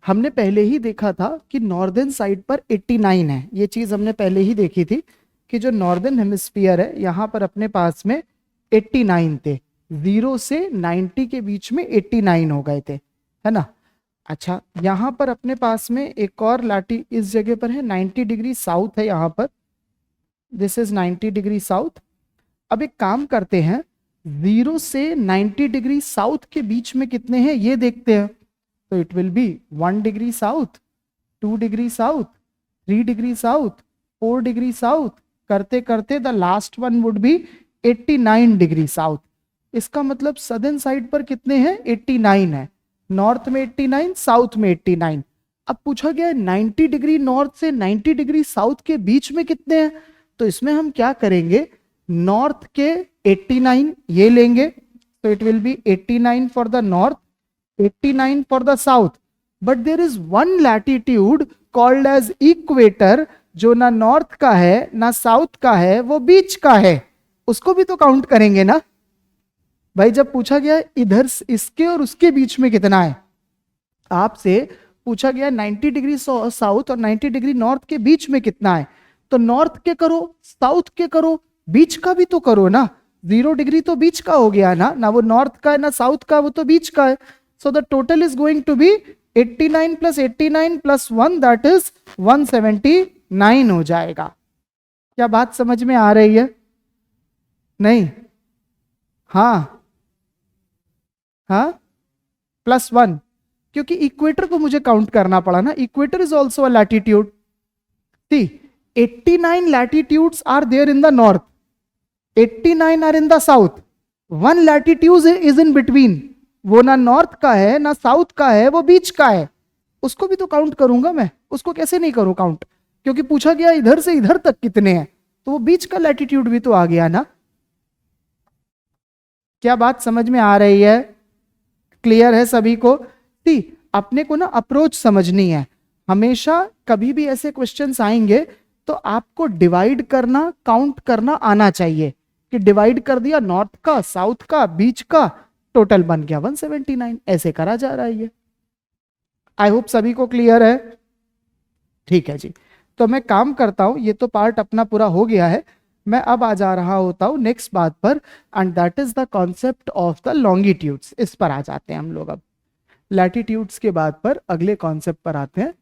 हमने पहले ही देखा था कि नॉर्दर्न साइड पर 89 है, ये चीज हमने पहले ही देखी थी कि जो नॉर्दर्न हेमिस्फीयर है यहां पर अपने पास में 89 थे, 0 से 90 के बीच में 89 हो गए थे, है ना। अच्छा, यहां पर अपने पास में एक और लाटी इस जगह पर है, 90 डिग्री साउथ है यहां पर, दिस इज 90 डिग्री साउथ। अब एक काम करते हैं, 0 से 90 डिग्री साउथ के बीच में कितने हैं ये देखते हैं। तो it will B 1 degree south, 2 degree south, 3 degree south, 4 degree south, करते करते the last one would B 89 degree south. इसका मतलब सदर्न साइड पर कितने हैं? 89 है, नॉर्थ में 89, साउथ में 89। अब पूछा गया है 90 डिग्री नॉर्थ से 90 डिग्री साउथ के बीच में कितने हैं, तो इसमें हम क्या करेंगे, नॉर्थ के 89 ये लेंगे, तो it will B 89 for the north, 89 for the south, but there is one latitude called as equator जो ना नॉर्थ का है ना साउथ का है, वो बीच का है, उसको भी तो काउंट करेंगे ना भाई। जब पूछा गया इधर इसके और उसके बीच में कितना है, आपसे पूछा गया 90 डिग्री साउथ और 90 डिग्री नॉर्थ के बीच में कितना है, तो नॉर्थ के करो, साउथ के करो, बीच का भी तो करो ना। 0 डिग्री तो बीच का हो गया ना वो नॉर्थ का है ना साउथ का, वो तो बीच का है। So the total is going to be 89 plus 89 plus 1, that is 179 हो जाएगा। क्या बात समझ में आ रही है? नहीं? हाँ हाँ, +1, क्योंकि इक्वेटर को मुझे काउंट करना पड़ा ना, equator is also a latitude. C 89 latitudes are there in the north, 89 are in the south, 1 latitude is in between, वो ना नॉर्थ का है ना साउथ का है, वो बीच का है, उसको भी तो काउंट करूंगा मैं, उसको कैसे नहीं करूं काउंट, क्योंकि पूछा गया इधर से इधर तक कितने हैं, तो वो बीच का लैटिट्यूड भी तो आ गया ना। क्या बात समझ में आ रही है? क्लियर है सभी को? सी अपने को ना अप्रोच समझनी है, हमेशा कभी भी ऐसे क्वेश्चंस आएंगे तो आपको डिवाइड करना, काउंट करना आना चाहिए, कि डिवाइड कर दिया नॉर्थ का, साउथ का, बीच का, टोटल बन गया 179, ऐसे करा जा रहा है ये। आई होप सभी को क्लियर है? ठीक है जी, तो मैं काम करता हूं, ये तो पार्ट अपना पूरा हो गया है, मैं अब आ जा रहा होता हूं नेक्स्ट बात पर, and that is the concept of the longitudes. इस पर आ जाते हैं हम लोग अब। लैटिट्यूड्स के बाद पर अगले कॉन्सेप्ट पर आते हैं,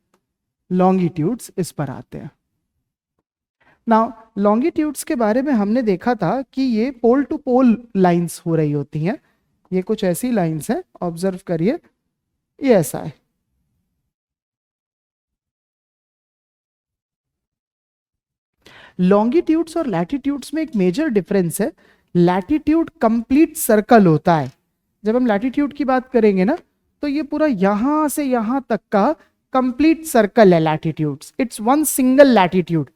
लॉन्गिट्यूड्स, इस पर आते हैं। नाउ लॉन्गिट्यूड्स के बारे में हमने देखा था कि ये पोल टू पोल लाइंस हो रही होती हैं। ये कुछ ऐसी लाइंस हैं, ऑब्जर्व करिए, ये ऐसा है। लॉन्गिट्यूड्स और लैटिट्यूड्स में एक मेजर डिफरेंस है। लैटिट्यूड कंप्लीट सर्कल होता है। जब हम लैटिट्यूड की बात करेंगे ना, तो ये पूरा यहां से यहां तक का कंप्लीट सर्कल है latitudes, it's one single latitude.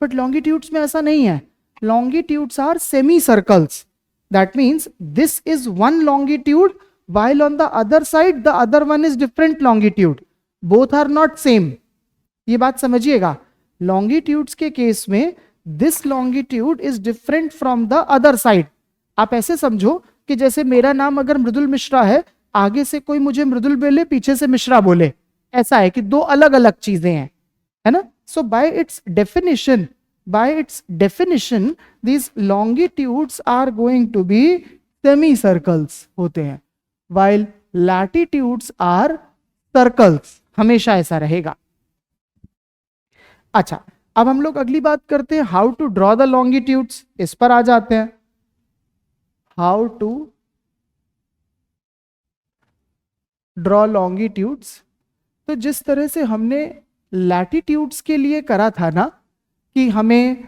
But longitudes में ऐसा नहीं है। Longitudes are semi circles, that means this is one longitude while on the other side the other one is different longitude, both are not same। ये बात समझिएगा, longitudes के case में this longitude is different from the other side. आप ऐसे समझो कि जैसे मेरा नाम अगर मृदुल मिश्रा है, आगे से कोई मुझे मृदुल बोले, पीछे से मिश्रा बोले, ऐसा है कि दो अलग अलग चीजें हैं, है ना। So by its definition these longitudes are going to be semicircles होते हैं, while latitudes are circles, हमेशा ऐसा रहेगा। अच्छा, अब हम लोग अगली बात करते हैं, how to draw the longitudes. इस पर आ जाते हैं, हाउ टू ड्रॉ लॉन्गिट्यूड्स। तो जिस तरह से हमने लैटिट्यूड्स के लिए करा था ना, कि हमें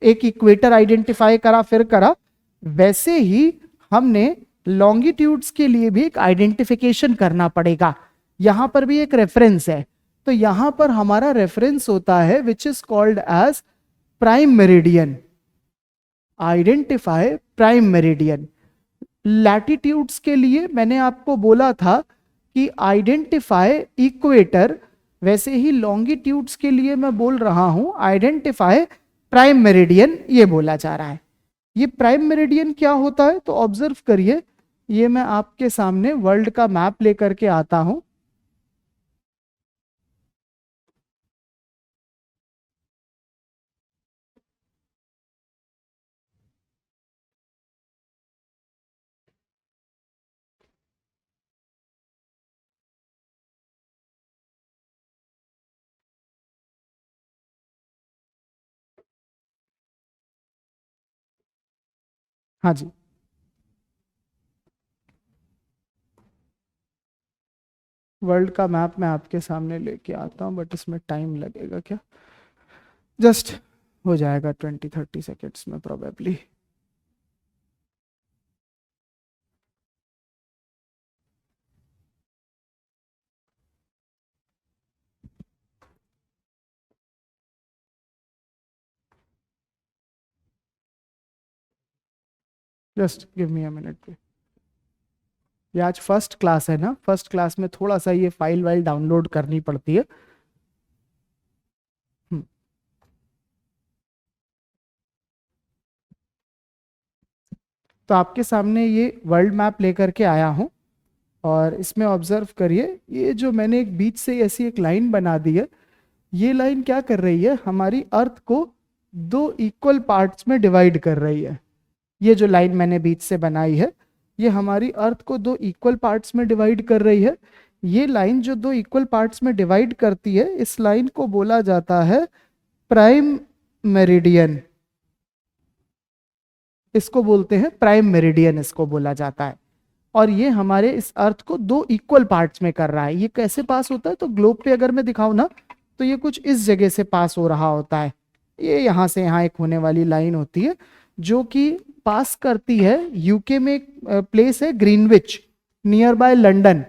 एक इक्वेटर आइडेंटिफाई करा फिर करा, वैसे ही हमने लॉन्गिट्यूड्स के लिए भी एक आइडेंटिफिकेशन करना पड़ेगा। यहां पर भी एक रेफरेंस है, तो यहां पर हमारा रेफरेंस होता है which is called as prime meridian. Identify prime meridian. Latitudes के लिए मैंने आपको बोला था कि आइडेंटिफाई इक्वेटर, वैसे ही लॉन्गिट्यूड्स के लिए मैं बोल रहा हूं आइडेंटिफाई प्राइम मेरिडियन, ये बोला जा रहा है। ये प्राइम मेरिडियन क्या होता है, तो ऑब्जर्व करिए, ये मैं आपके सामने वर्ल्ड का मैप लेकर के आता हूं। हाँ जी, वर्ल्ड का मैप मैं आपके सामने लेके आता हूं, बट इसमें टाइम लगेगा क्या, जस्ट हो जाएगा 20-30 सेकेंड्स में probably. Just give me a minute. ये आज फर्स्ट क्लास है ना, फर्स्ट क्लास में थोड़ा सा ये फाइल वाइल डाउनलोड करनी पड़ती है। तो आपके सामने ये वर्ल्ड मैप लेकर के आया हूं, और इसमें ऑब्जर्व करिए, ये जो मैंने एक बीच से ऐसी एक लाइन बना दी है, ये लाइन क्या कर रही है, हमारी अर्थ को दो इक्वल पार्ट्स में डिवाइड कर रही है। ये जो लाइन मैंने बीच से बनाई है, ये हमारी अर्थ को दो इक्वल पार्ट्स में डिवाइड कर रही है। ये लाइन जो दो इक्वल पार्ट्स में डिवाइड करती है, इस लाइन को बोला जाता है प्राइम मेरिडियन। इसको बोलते हैं प्राइम मेरिडियन, इसको बोला जाता है। और ये हमारे इस अर्थ को दो इक्वल पार्ट्स में कर रहा है। ये कैसे पास होता है, तो ग्लोब पे अगर मैं दिखाऊं ना, तो ये कुछ इस जगह से पास हो रहा होता है। ये यहां से यहां एक होने वाली लाइन होती है, जो कि पास करती है, यूके में एक प्लेस है Greenwich, near by London.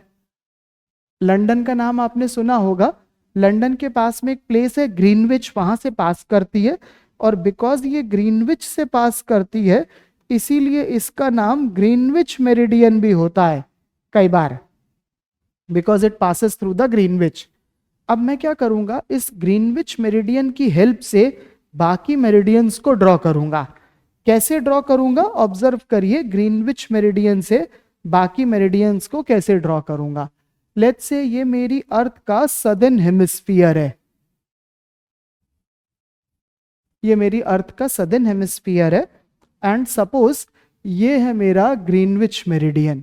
London का नाम आपने सुना होगा। लंदन के पास में एक प्लेस है ग्रीनविच, वहां से पास करती है। और बिकॉज ये ग्रीनविच से पास करती है, इसीलिए इसका नाम ग्रीनविच मेरिडियन भी होता है कई बार, because it passes through the Greenwich. अब मैं क्या करूंगा, इस ग्रीनविच मेरिडियन की हेल्प से बाकी मेरिडियंस को ड्रॉ करूंगा। कैसे ड्रॉ करूंगा, ऑब्जर्व करिए, ग्रीनविच मेरिडियन से बाकी मेरिडियंस को कैसे ड्रॉ करूंगा। लेट्स से ये मेरी अर्थ का सदर्न हेमिस्फीयर है, ये मेरी अर्थ का सदर्न हेमिस्फीयर है, एंड सपोज ये है मेरा ग्रीनविच मेरिडियन,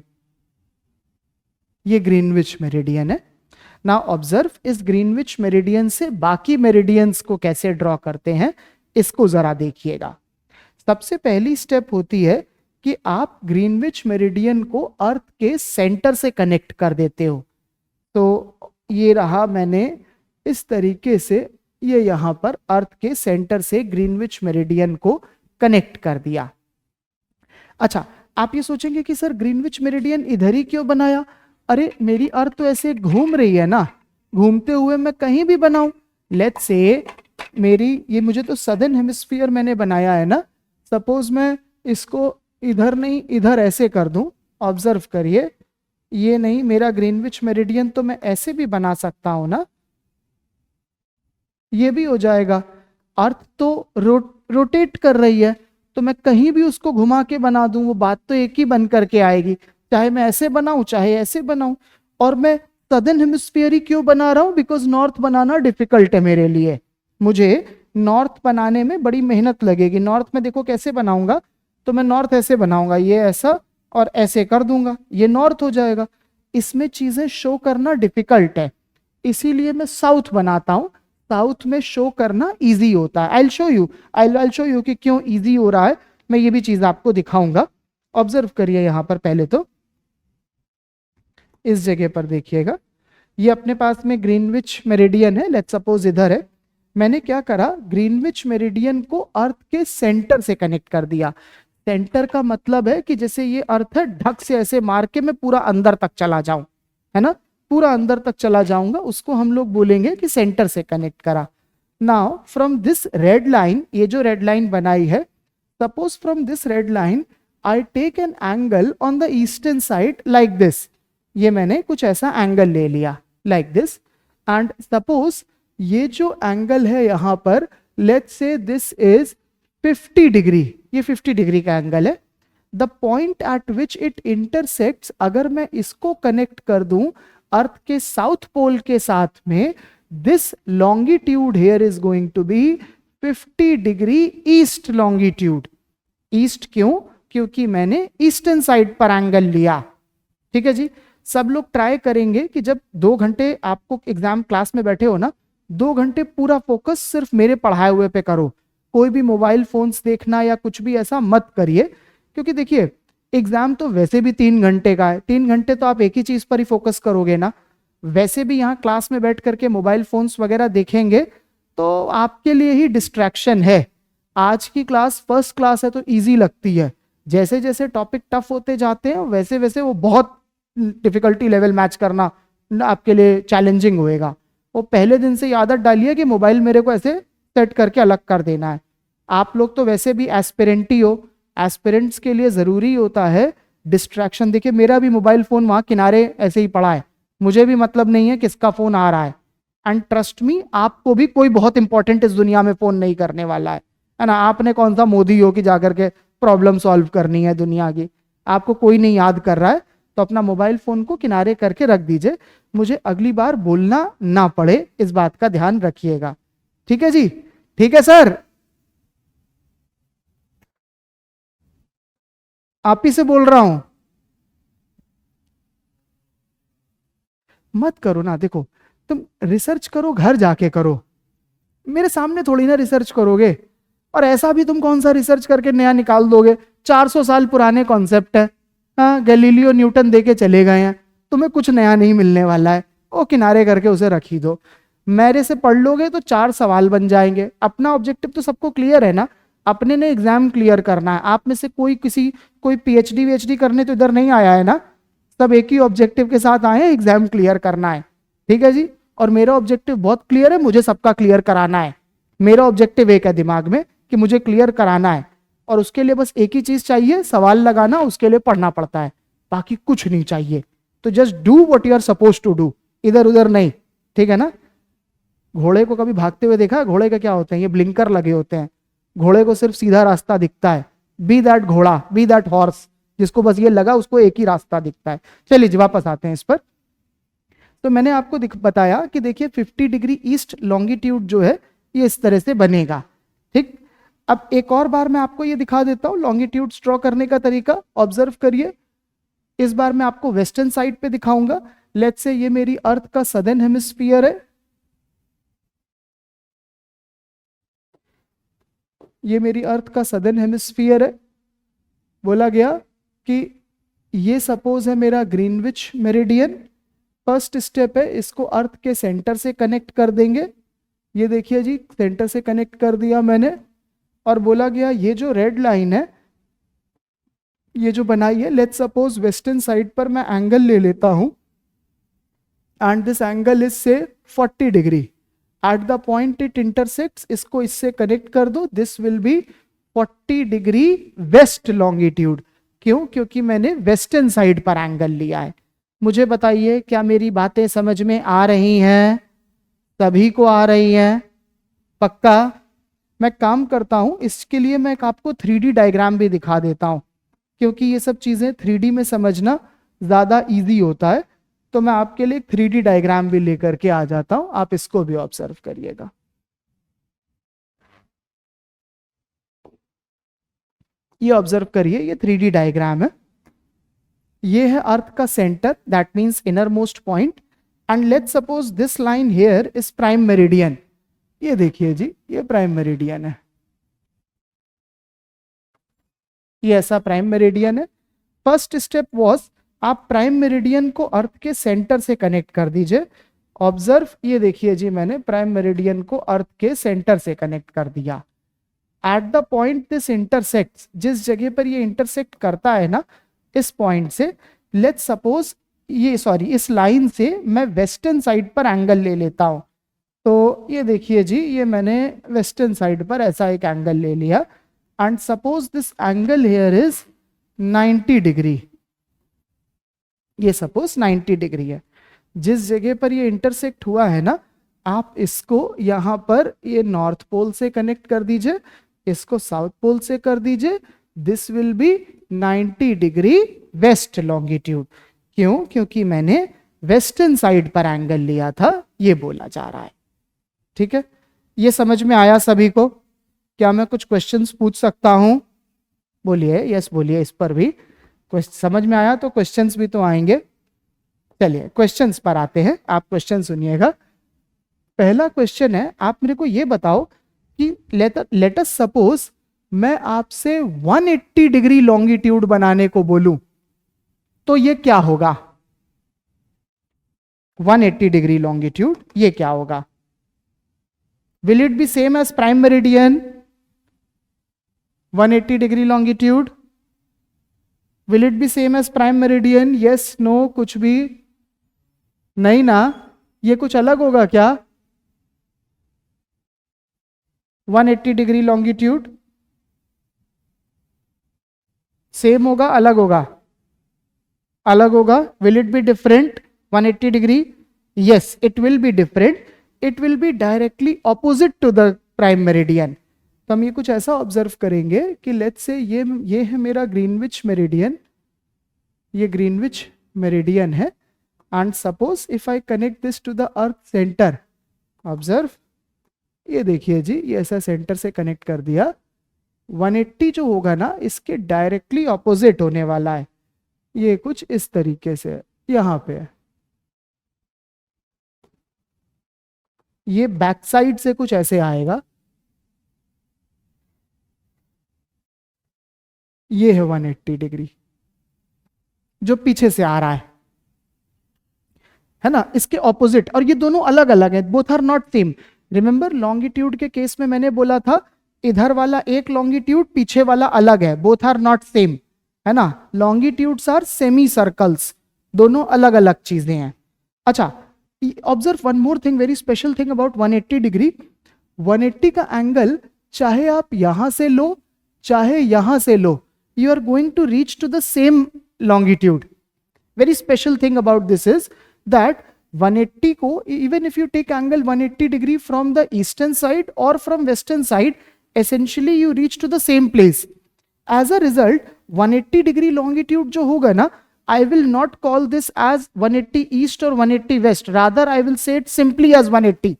ये ग्रीनविच मेरिडियन है। नाउ ऑब्जर्व, इस ग्रीनविच मेरिडियन से बाकी मेरिडियंस को कैसे ड्रॉ करते हैं इसको जरा देखिएगा। सबसे पहली स्टेप होती है कि आप ग्रीनविच मेरिडियन को अर्थ के सेंटर से कनेक्ट कर देते हो। तो ये रहा, मैंने इस तरीके से ये यहां पर अर्थ के सेंटर से ग्रीनविच मेरिडियन को कनेक्ट कर दिया। अच्छा, आप ये सोचेंगे कि सर ग्रीनविच मेरिडियन इधर ही क्यों बनाया? अरे मेरी अर्थ तो ऐसे घूम रही है ना, घूमते हुए मैं कहीं भी बनाऊं। लेट्स से मेरी ये, मुझे तो सदर्न हेमिस्फीयर मैंने बनाया है ना, सपोज मैं इसको इधर नहीं इधर ऐसे कर दूं। ऑब्जर्व करिए, ये नहीं मेरा ग्रीनविच मेरिडियन, तो मैं ऐसे भी बना सकता हूं ना, ये भी हो जाएगा। अर्थ तो रोटेट कर रही है, तो मैं कहीं भी उसको घुमा के बना दूं, वो बात तो एक ही बन करके आएगी, चाहे मैं ऐसे बनाऊं चाहे ऐसे बनाऊं। और मैं सदर्न हेमिस्फीयर ही क्यों बना रहा हूं? बिकॉज नॉर्थ बनाना डिफिकल्ट है मेरे लिए, मुझे नॉर्थ बनाने में बड़ी मेहनत लगेगी। नॉर्थ में देखो कैसे बनाऊंगा, तो मैं नॉर्थ ऐसे बनाऊंगा, ये ऐसा और ऐसे कर दूंगा, ये नॉर्थ हो जाएगा। इसमें चीजें शो करना डिफिकल्ट है, इसीलिए मैं साउथ बनाता हूं। साउथ में शो करना इजी होता है। I show you, I show you कि क्यों इजी हो रहा है, मैं ये भी चीज आपको दिखाऊंगा। ऑब्जर्व करिए यहां पर, पहले तो इस जगह पर देखिएगा, ये अपने पास में ग्रीनविच मेरिडियन है, लेट्स सपोज इधर है। मैंने क्या करा, ग्रीनविच मेरिडियन को अर्थ के सेंटर से कनेक्ट कर दिया। सेंटर का मतलब है कि जैसे ये अर्थ है, ढक से ऐसे मार के मैं पूरा अंदर तक चला जाऊं, है ना, पूरा अंदर तक चला जाऊंगा, उसको हम लोग बोलेंगे कि सेंटर से कनेक्ट करा। Now from this red line, ये जो रेड लाइन बनाई है, suppose from this red line I take an angle on the eastern side like this. ये मैंने कुछ ऐसा एंगल ले लिया लाइक दिस, एंड सपोज ये जो एंगल है यहां पर, let's say this is 50 degree, ये 50 डिग्री का एंगल है। The point eight which it intersects, अगर मैं इसको कनेक्ट कर दूं अर्थ के साउथ पोल के साथ में, this longitude here is going to be 50 degree east longitude. East क्यों? क्योंकि मैंने ईस्टर्न साइड पर एंगल लिया। ठीक है जी, सब लोग ट्राई करेंगे कि जब 2 घंटे आपको एग्जाम क्लास में बैठे हो ना, 2 घंटे पूरा फोकस सिर्फ मेरे पढ़ाए हुए पे करो, कोई भी मोबाइल फोन्स देखना या कुछ भी ऐसा मत करिए। क्योंकि देखिए एग्जाम तो वैसे भी 3 घंटे का है, 3 घंटे तो आप एक ही चीज पर ही फोकस करोगे ना। वैसे भी यहाँ क्लास में बैठ करके मोबाइल फोन्स वगैरह देखेंगे तो आपके लिए ही डिस्ट्रैक्शन है। आज की क्लास फर्स्ट क्लास है तो इजी लगती है, जैसे जैसे टॉपिक टफ होते जाते हैं वैसे वैसे वो बहुत डिफिकल्टी लेवल मैच करना आपके लिए चैलेंजिंग होएगा। वो पहले दिन से आदत डालिए कि मोबाइल मेरे को ऐसे सेट करके अलग कर देना है। आप लोग तो वैसे भी एस्पिरेंट ही हो, एस्पिरेंट्स के लिए जरूरी होता है डिस्ट्रैक्शन। देखिए मेरा भी मोबाइल फोन वहां किनारे ऐसे ही पड़ा है, मुझे भी मतलब नहीं है किसका फोन आ रहा है। एंड ट्रस्ट मी, आपको भी कोई बहुत इंपॉर्टेंट इस दुनिया में फोन नहीं करने वाला है ना। आपने कौन सा मोदी हो कि जाकर के प्रॉब्लम सॉल्व करनी है दुनिया की, आपको कोई नहीं याद कर रहा है। तो अपना मोबाइल फोन को किनारे करके रख दीजिए, मुझे अगली बार बोलना ना पड़े, इस बात का ध्यान रखिएगा। ठीक है जी, ठीक है सर, आप ही से बोल रहा हूं। मत करो ना, देखो तुम रिसर्च करो, घर जाके करो, मेरे सामने थोड़ी ना रिसर्च करोगे। और ऐसा भी तुम कौन सा रिसर्च करके नया निकाल दोगे, 400 साल पुराने कॉन्सेप्ट है। हाँ, गैलीलियो न्यूटन दे के चले गए हैं, तुम्हें कुछ नया नहीं मिलने वाला है, वो किनारे करके उसे रख ही दो। मेरे से पढ़ लोगे तो 4 सवाल बन जाएंगे। अपना ऑब्जेक्टिव तो सबको क्लियर है ना, अपने ने एग्जाम क्लियर करना है। आप में से कोई पीएचडी वीएचडी करने तो इधर नहीं आया है ना, सब एक ही ऑब्जेक्टिव के साथ आए हैं, एग्जाम क्लियर करना है। ठीक है जी, और मेरा ऑब्जेक्टिव बहुत क्लियर है, मुझे सबका क्लियर कराना है। मेरा ऑब्जेक्टिव एक है दिमाग में कि मुझे क्लियर कराना है, और उसके लिए बस एक ही चीज चाहिए, सवाल लगाना, उसके लिए पढ़ना पड़ता है, बाकी कुछ नहीं चाहिए। तो just do what you are suppose to do, इधर उधर नहीं। ठीक है ना। घोड़े को कभी भागते हुए देखा है? घोड़े का क्या होते हैं, ये ब्लिंकर लगे होते हैं, घोड़े को सिर्फ सीधा रास्ता दिखता है। बी दैट घोड़ा, बी दैट हॉर्स, जिसको बस ये लगा उसको एक ही रास्ता दिखता है। चलिए जी वापस आते हैं इस पर। तो मैंने आपको बताया कि देखिए 50 डिग्री ईस्ट लॉन्गिट्यूड जो है ये इस तरह से बनेगा। ठीक, अब एक और बार मैं आपको ये दिखा देता हूं लॉन्गिट्यूड ड्रॉ करने का तरीका, ऑब्जर्व करिए। इस बार मैं आपको वेस्टर्न साइड पे दिखाऊंगा। लेट्स से ये मेरी अर्थ का सदर्न हेमिस्फीयर है, ये मेरी अर्थ का सदर्न हेमिस्फीयर है। बोला गया कि ये सपोज है मेरा ग्रीनविच मेरिडियन। फर्स्ट स्टेप है, इसको अर्थ के सेंटर से कनेक्ट कर देंगे। ये देखिए जी, सेंटर से कनेक्ट कर दिया मैंने। और बोला गया ये जो रेड लाइन है, ये जो बनाई है, लेट्स सपोज वेस्टर्न साइड पर मैं एंगल ले लेता हूं एंड दिस एंगल इज से 40 degree. Eight the point it intersects, इसको इससे कनेक्ट कर दो, this will B 40 degree west longitude. क्यों? क्योंकि मैंने वेस्टर्न साइड पर एंगल लिया है। मुझे बताइए क्या मेरी बातें समझ में आ रही हैं? सभी को आ रही हैं? पक्का? मैं काम करता हूं, इसके लिए मैं आपको 3D डायग्राम भी दिखा देता हूं, क्योंकि ये सब चीजें 3D में समझना ज्यादा इजी होता है। तो मैं आपके लिए 3D डायग्राम भी लेकर के आ जाता हूं, आप इसको भी ऑब्जर्व करिएगा। ये ऑब्जर्व करिए, ये 3D डायग्राम है। ये है अर्थ का centre, that means inner most point. And let's suppose this line here is prime meridian. ये देखिए जी, ये प्राइम मेरिडियन है, ये ऐसा प्राइम मेरिडियन है। फर्स्ट स्टेप वाज, आप प्राइम मेरिडियन को अर्थ के सेंटर से कनेक्ट कर दीजिए। ऑब्जर्व, ये देखिए जी, मैंने प्राइम मेरिडियन को अर्थ के सेंटर से कनेक्ट कर दिया। Eight the point this intersects, जिस जगह पर ये इंटरसेक्ट करता है ना, इस पॉइंट से, लेट्स सपोज इस लाइन से मैं वेस्टर्न साइड पर एंगल ले लेता हूं। तो ये देखिए जी, ये मैंने वेस्टर्न साइड पर ऐसा एक एंगल ले लिया and suppose this angle here is 90 degree. ये सपोज 90 डिग्री है। जिस जगह पर ये इंटरसेक्ट हुआ है ना, आप इसको यहां पर ये नॉर्थ पोल से कनेक्ट कर दीजिए, इसको साउथ पोल से कर दीजिए। This will B 90 degree west longitude. क्यों? क्योंकि मैंने वेस्टर्न साइड पर एंगल लिया था, ये बोला जा रहा है। ठीक है, ये समझ में आया सभी को? क्या मैं कुछ क्वेश्चंस पूछ सकता हूं? बोलिए, यस बोलिए। इस पर भी समझ में आया तो क्वेश्चंस भी तो आएंगे। चलिए क्वेश्चंस पर आते हैं, आप क्वेश्चन सुनिएगा। पहला क्वेश्चन है, आप मेरे को ये बताओ कि लेट अस सपोज मैं आपसे 180 डिग्री लॉन्गिट्यूड बनाने को बोलूं, तो ये क्या होगा? 180 डिग्री लॉन्गिट्यूड, ये क्या होगा? Will it be same as prime meridian? 180 degree longitude, will it be same as prime meridian? Yes, no, कुछ भी नहीं ना? ये कुछ अलग होगा क्या? 180 डिग्री लॉन्गिट्यूड सेम होगा, अलग होगा? अलग होगा। Will it be different 180 degree? Yes, it will be different. It will be directly opposite to the prime meridian. तो हम ये कुछ ऐसा ऑब्जर्व करेंगे कि लेट्स से ये है मेरा ग्रीनविच मेरिडियन, ये ग्रीनविच मेरिडियन है। And suppose if I connect this to the earth centre, observe, ये देखिए जी, ये ऐसा सेंटर से कनेक्ट कर दिया। 180 जो होगा ना, इसके डायरेक्टली ऑपोजिट होने वाला है। ये कुछ इस तरीके से यहां पे है, ये बैक साइड से कुछ ऐसे आएगा। ये है 180 डिग्री जो पीछे से आ रहा है ना, इसके ऑपोजिट। और ये दोनों अलग अलग है, both are not same. Remember longitude के केस में मैंने बोला था इधर वाला एक लॉन्गिट्यूड, पीछे वाला अलग है, बोथ आर नॉट सेम, है ना। लॉन्गिट्यूड्स आर सेमी सर्कल्स, दोनों अलग अलग चीजें हैं। अच्छा, observe one more thing, very special thing about 180 degree. 180 का एंगल चाहे आप यहां से लो चाहे यहां से लो, you are going to reach to the same longitude. Very special thing about this is that 180 को, even if you take angle 180 degree from the eastern side or from western side, essentially you reach to the same place. As a result, 180 degree longitude जो होगा ना, I will not call this as 180 east or 180 west. Rather, I will say it simply as 180.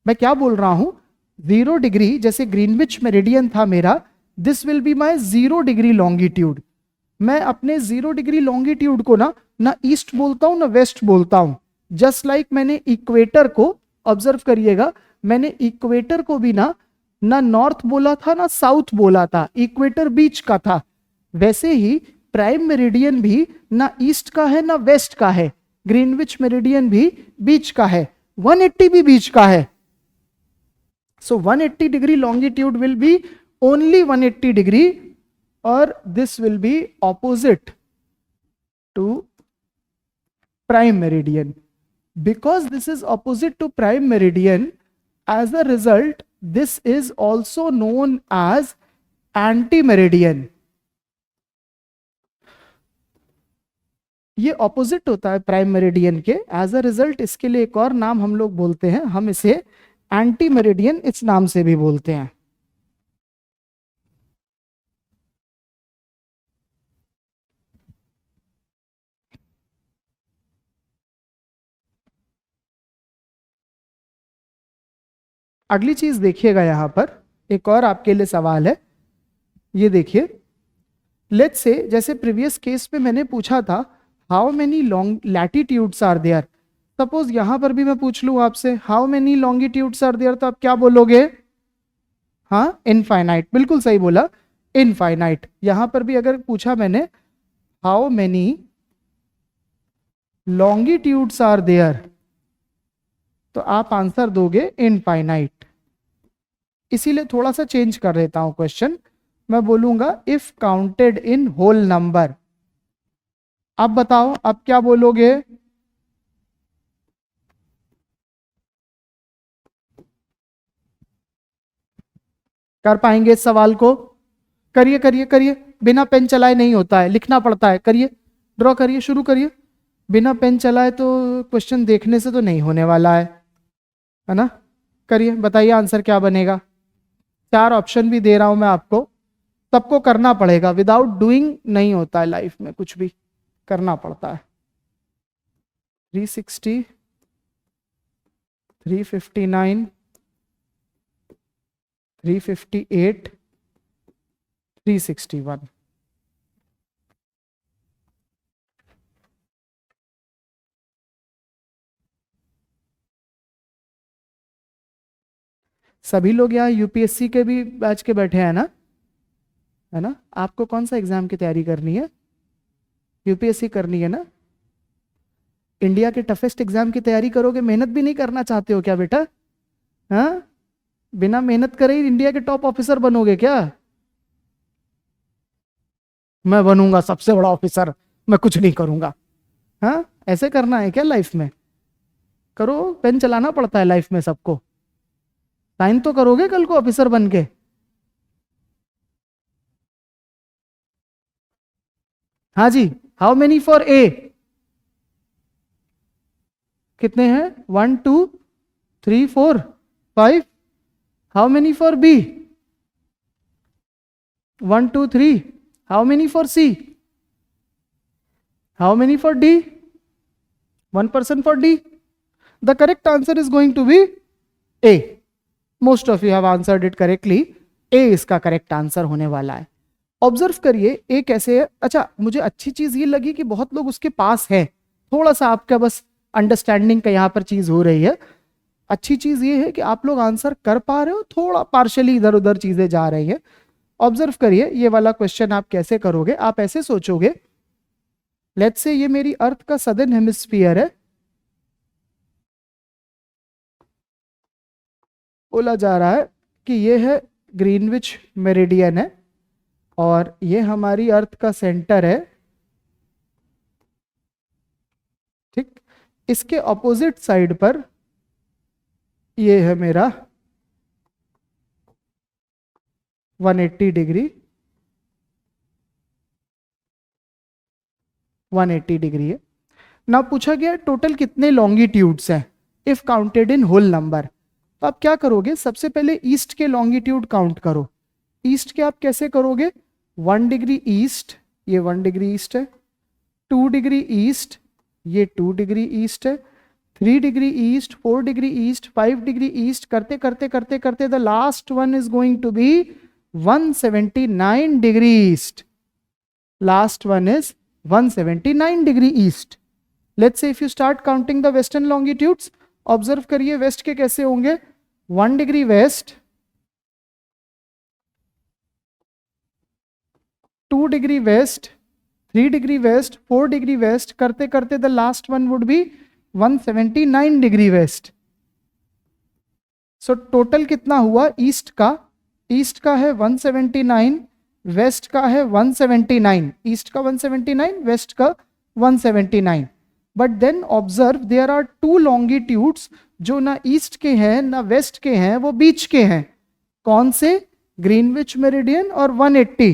मैं क्या बोल रहा हूं? 0 degree, जैसे Greenwich meridian था मेरा, this will be my 0 degree longitude. मैं अपने 0 डिग्री लॉन्गिट्यूड को ना ईस्ट बोलता हूं ना वेस्ट बोलता हूं। जस्ट लाइक मैंने इक्वेटर को, ऑब्जर्व करिएगा, मैंने इक्वेटर को भी ना नॉर्थ बोला था ना साउथ बोला था, इक्वेटर बीच का था। वैसे ही प्राइम मेरिडियन भी ना ईस्ट का है ना वेस्ट का है, ग्रीनविच मेरिडियन भी बीच का है, 180 भी बीच का है। सो 180 degree longitude will be only 180 degree, और this will be opposite to prime meridian. Because this is opposite to prime meridian, as a result this is also known as anti-meridian. ये opposite होता है प्राइम मेरिडियन के, as a result इसके लिए एक और नाम हम लोग बोलते हैं, हम इसे एंटी मेरिडियन इस नाम से भी बोलते हैं। अगली चीज देखिएगा, यहां पर एक और आपके लिए सवाल है, ये देखिए। लेट्स से, जैसे प्रीवियस केस में मैंने पूछा था how many long latitudes are there, suppose यहां पर भी मैं पूछ लूं आपसे how many longitudes are there, तो आप क्या बोलोगे? हाँ, इनफाइनाइट, बिल्कुल सही बोला, इनफाइनाइट। यहां पर भी अगर पूछा मैंने how many longitudes are there, तो आप आंसर दोगे इनफाइनाइट। इसीलिए थोड़ा सा चेंज कर देता हूं क्वेश्चन, मैं बोलूंगा if counted in whole number. अब बताओ अब क्या बोलोगे? कर पाएंगे इस सवाल को? करिए करिए करिए, बिना पेन चलाए नहीं होता है, लिखना पड़ता है। करिए, ड्रॉ करिए, शुरू करिए। बिना पेन चलाए तो क्वेश्चन देखने से तो नहीं होने वाला है ना? करिए, बताइए आंसर क्या बनेगा। 4 ऑप्शन भी दे रहा हूं मैं आपको, सबको करना पड़ेगा, विदाउट डूइंग नहीं होता है लाइफ में, कुछ भी करना पड़ता है। 360, 359, 358, 361। सभी लोग यहाँ यूपीएससी के भी बैच के बैठे हैं ना, है ना? आपको कौन सा एग्जाम की तैयारी करनी है? यूपीएससी करनी है ना? इंडिया के टफेस्ट एग्जाम की तैयारी करोगे? मेहनत भी नहीं करना चाहते हो क्या बेटा? हाँ, बिना मेहनत करे ही इंडिया के टॉप ऑफिसर बनोगे क्या? मैं बनूंगा सबसे बड़ा ऑफिसर, मैं कुछ नहीं करूंगा। हाँ, ऐसे करना है क्या लाइफ में? करो, पेन चलाना पड़ता है लाइफ में सबको। साइन तो करोगे कल को ऑफिसर बन के। हाँ जी, हाउ मेनी फॉर ए? कितने हैं? 1 2 3 4 5। How many for B? 1 2 3। How many for C? How many for D? 1 person for D. The correct answer is going to be A. Most of you have answered it correctly. A इसका correct answer होने वाला है। Observe करिए ए कैसे है। अच्छा, मुझे अच्छी चीज ये लगी कि बहुत लोग उसके पास है, थोड़ा सा आपका बस अंडरस्टैंडिंग का यहाँ पर चीज हो रही है। अच्छी चीज ये है कि आप लोग आंसर कर पा रहे हो, थोड़ा पार्शली इधर उधर चीजें जा रही है। ऑब्जर्व करिए ये वाला क्वेश्चन आप कैसे करोगे। आप ऐसे सोचोगे, लेट्स से ये मेरी अर्थ का सदर्न हेमिस्फीयर है, बोला जा रहा है कि ये है ग्रीनविच मेरिडियन है, और ये हमारी अर्थ का सेंटर है, ठीक। इसके ऑपोजिट साइड पर ये है मेरा 180 डिग्री, 180 डिग्री है ना। पूछा गया टोटल कितने लॉन्गिट्यूड्स हैं if counted in whole number. तो आप क्या करोगे, सबसे पहले ईस्ट के लॉन्गिट्यूड काउंट करो। ईस्ट के आप कैसे करोगे? 1 डिग्री ईस्ट, ये 1 डिग्री ईस्ट है। 2 डिग्री ईस्ट, ये 2 डिग्री ईस्ट है। 3 degree east, 4 degree east, 5 degree east, करते करते करते करते the last one is going to be 179 degree east. Last one is 179 degree east. Let's say if you start counting the western longitudes, observe करिए west के कैसे होंगे. 1 degree west, 2 degree west, 3 degree west, 4 degree west, करते करते the last one would be 179 degree west. So total कितना हुआ east का? East का है 179, वेस्ट का है 179. ईस्ट का 179, वेस्ट का 179. But then observe there are two longitudes जो ना ईस्ट के हैं ना वेस्ट के हैं, वो बीच के हैं. कौन से? ग्रीनविच मेरिडियन और 180.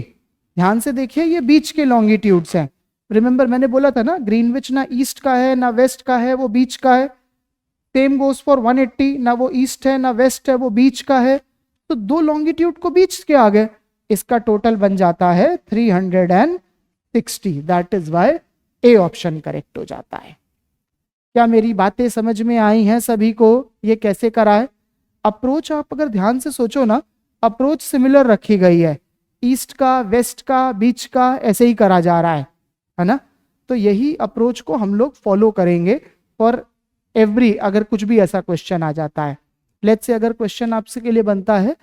ध्यान से देखिए, ये बीच के लॉन्गिट्यूड्स हैं. रिमेंबर मैंने बोला था ना, ग्रीनविच ना ईस्ट का है ना वेस्ट का है, वो बीच का है. सेम गोज फॉर 180, ना वो ईस्ट है ना वेस्ट है, वो बीच का है. तो दो लॉन्गिट्यूड को बीच के आ गए. इसका टोटल बन जाता है 360. That is why a option correct हो जाता है. क्या मेरी बातें समझ में आई हैं सभी को? ये कैसे करा है अप्रोच? आप अगर ध्यान से सोचो ना, अप्रोच सिमिलर रखी गई है. ईस्ट का, वेस्ट का, बीच का, ऐसे ही करा जा रहा है ना. तो यही अप्रोच को हम लोग फॉलो करेंगे फॉर एवरी, अगर कुछ भी ऐसा क्वेश्चन आ जाता है. लेट्स से अगर क्वेश्चन आपसे के लिए बनता है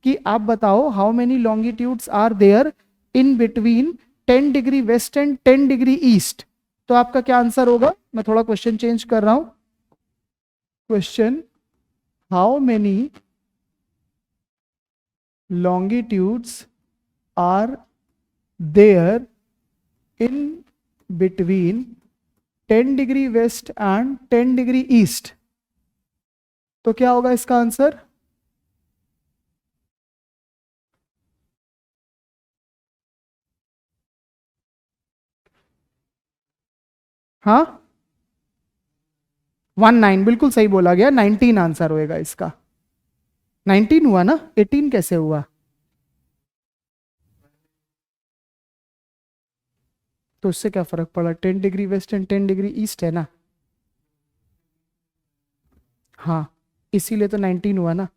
कि आप बताओ how many longitudes are there in between 10 degree west and 10 degree east, तो आपका क्या आंसर होगा? मैं थोड़ा क्वेश्चन चेंज कर रहा हूं. Question, how many longitudes are there in between 10 degree west and 10 degree east. तो क्या होगा इसका आंसर? हाँ, 19. बिल्कुल सही बोला गया. 19 आंसर होएगा इसका. 19 हुआ ना, 18 कैसे हुआ? तो उससे क्या फर्क पड़ा? 10 degree west and 10 degree east है ना. हाँ, इसीलिए तो 19 हुआ ना.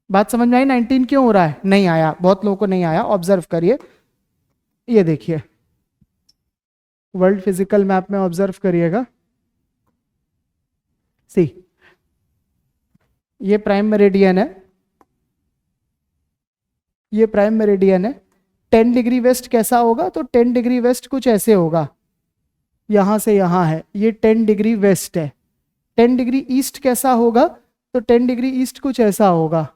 बात समझ में आई? 19 क्यों हो रहा है? नहीं आया, बहुत लोगों को नहीं आया. ऑब्जर्व करिए, ये देखिए वर्ल्ड फिजिकल मैप में ऑब्जर्व करिएगा. सी, ये प्राइम मेरिडियन है, ये प्राइम मेरिडियन है. 10 डिग्री वेस्ट कैसा होगा? तो 10 डिग्री वेस्ट कुछ ऐसे होगा, यहां से यहां है, ये 10 डिग्री वेस्ट है. 10 डिग्री ईस्ट कैसा होगा? तो 10 डिग्री ईस्ट कुछ ऐसा होगा,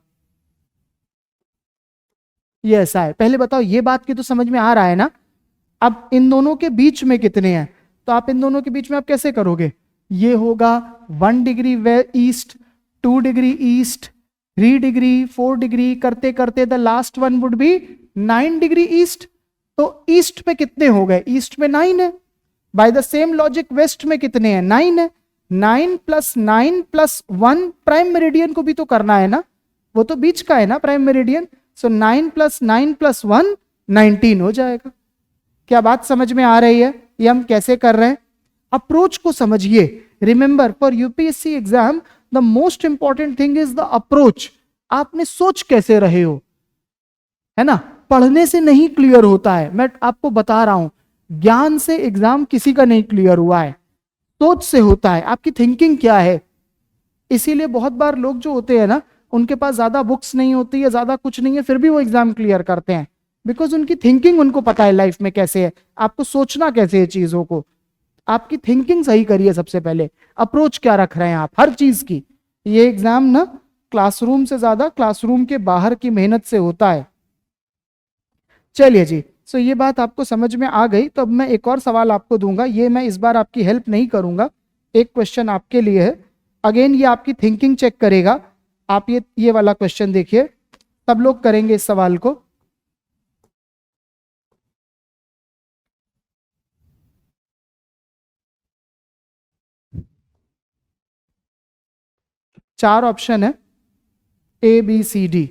ये ऐसा है. पहले बताओ, ये बात की तो समझ में आ रहा है ना. अब इन दोनों के बीच में कितने हैं? तो आप इन दोनों के बीच में आप कैसे करोगे? ये होगा 1 degree east, 2 degree east, 3 degree, 4 degree, करते करते the last one would be 9 degree east. तो ईस्ट पे कितने हो गए? ईस्ट में 9 है. By the same logic west में कितने हैं? 9 है. 9 प्लस 9 प्लस 1, प्राइम मेरिडियन को भी तो करना है ना, वो तो बीच का है ना प्राइम मेरिडियन. सो 9 प्लस 9 प्लस 1 19 हो जाएगा. क्या बात समझ में आ रही है? ये हम कैसे कर रहे हैं? अप्रोच को समझिए. Remember, for UPSC exam the most important thing is the approach. आपने सोच कैसे रहे हो, है ना. पढ़ने से नहीं क्लियर होता है, मैं आपको बता रहा हूं. ज्ञान से एग्जाम किसी का नहीं क्लियर हुआ है, सोच से होता है. आपकी थिंकिंग क्या है? इसीलिए बहुत बार लोग जो होते हैं ना, उनके पास ज्यादा बुक्स नहीं होती है, ज्यादा कुछ नहीं है, फिर भी वो एग्जाम क्लियर करते हैं. बिकॉज उनकी थिंकिंग, उनको पता है लाइफ में कैसे है, आपको सोचना कैसे है चीजों को. आपकी थिंकिंग सही करिए सबसे पहले. अप्रोच क्या रख रहे हैं आप हर चीज की. ये एग्जाम ना क्लासरूम से ज्यादा क्लासरूम के बाहर की मेहनत से होता है. चलिए जी, सो ये बात आपको समझ में आ गई. तो अब मैं एक और सवाल आपको दूंगा. ये मैं इस बार आपकी हेल्प नहीं करूंगा, एक क्वेश्चन आपके लिए है. अगेन ये आपकी थिंकिंग चेक करेगा. आप ये वाला क्वेश्चन देखिए, सब लोग करेंगे इस सवाल को. चार ऑप्शन है, ए बी सी डी.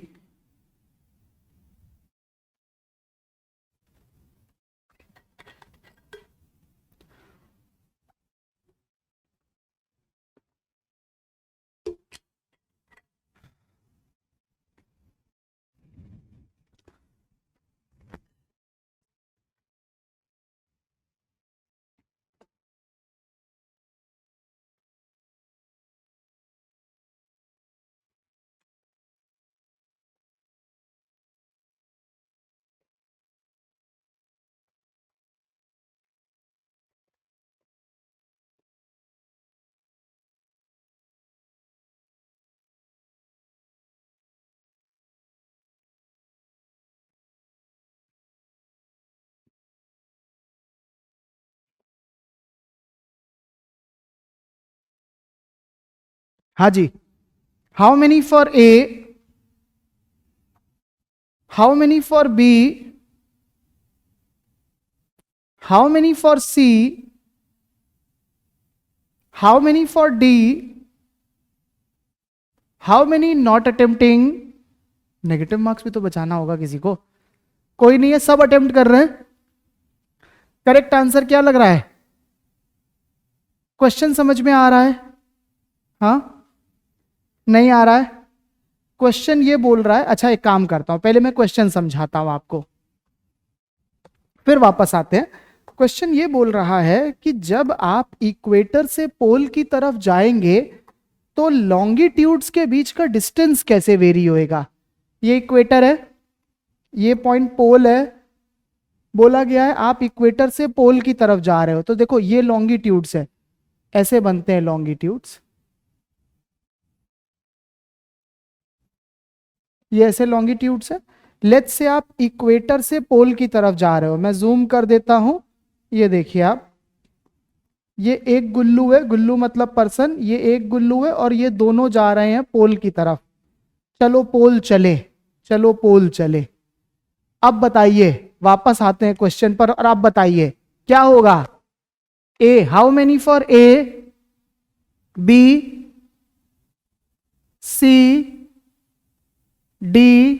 हाँ जी, how many for A, how many for B, how many for C, how many for D, how many not attempting. Negative marks भी तो बचाना होगा किसी को, कोई नहीं है, सब अटेम्प्ट कर रहे हैं। करेक्ट आंसर क्या लग रहा है? क्वेश्चन समझ में आ रहा है? हाँ, नहीं आ रहा है? क्वेश्चन ये बोल रहा है, अच्छा एक काम करता हूं, पहले मैं क्वेश्चन समझाता हूं आपको, फिर वापस आते हैं। क्वेश्चन ये बोल रहा है कि जब आप इक्वेटर से पोल की तरफ जाएंगे तो लॉन्गिट्यूड्स के बीच का डिस्टेंस कैसे वेरी होएगा। ये इक्वेटर है, ये पॉइंट पोल है, बोला गया है आप इक्वेटर से पोल की तरफ जा रहे हो, तो देखो ये लॉन्गिट्यूड्स है, ऐसे बनते हैं लॉन्गिट्यूड्स, ये ऐसे लॉन्गिट्यूड्स है। लेट्स से आप इक्वेटर से पोल की तरफ जा रहे हो, मैं जूम कर देता हूं, ये देखिए आप, ये एक गुल्लू है, गुल्लू मतलब पर्सन, ये एक गुल्लू है और ये दोनों जा रहे हैं पोल की तरफ। चलो पोल चले, चलो पोल चले। अब बताइए, वापस आते हैं क्वेश्चन पर, और आप बताइए क्या होगा। A, how many for A, B, C, D,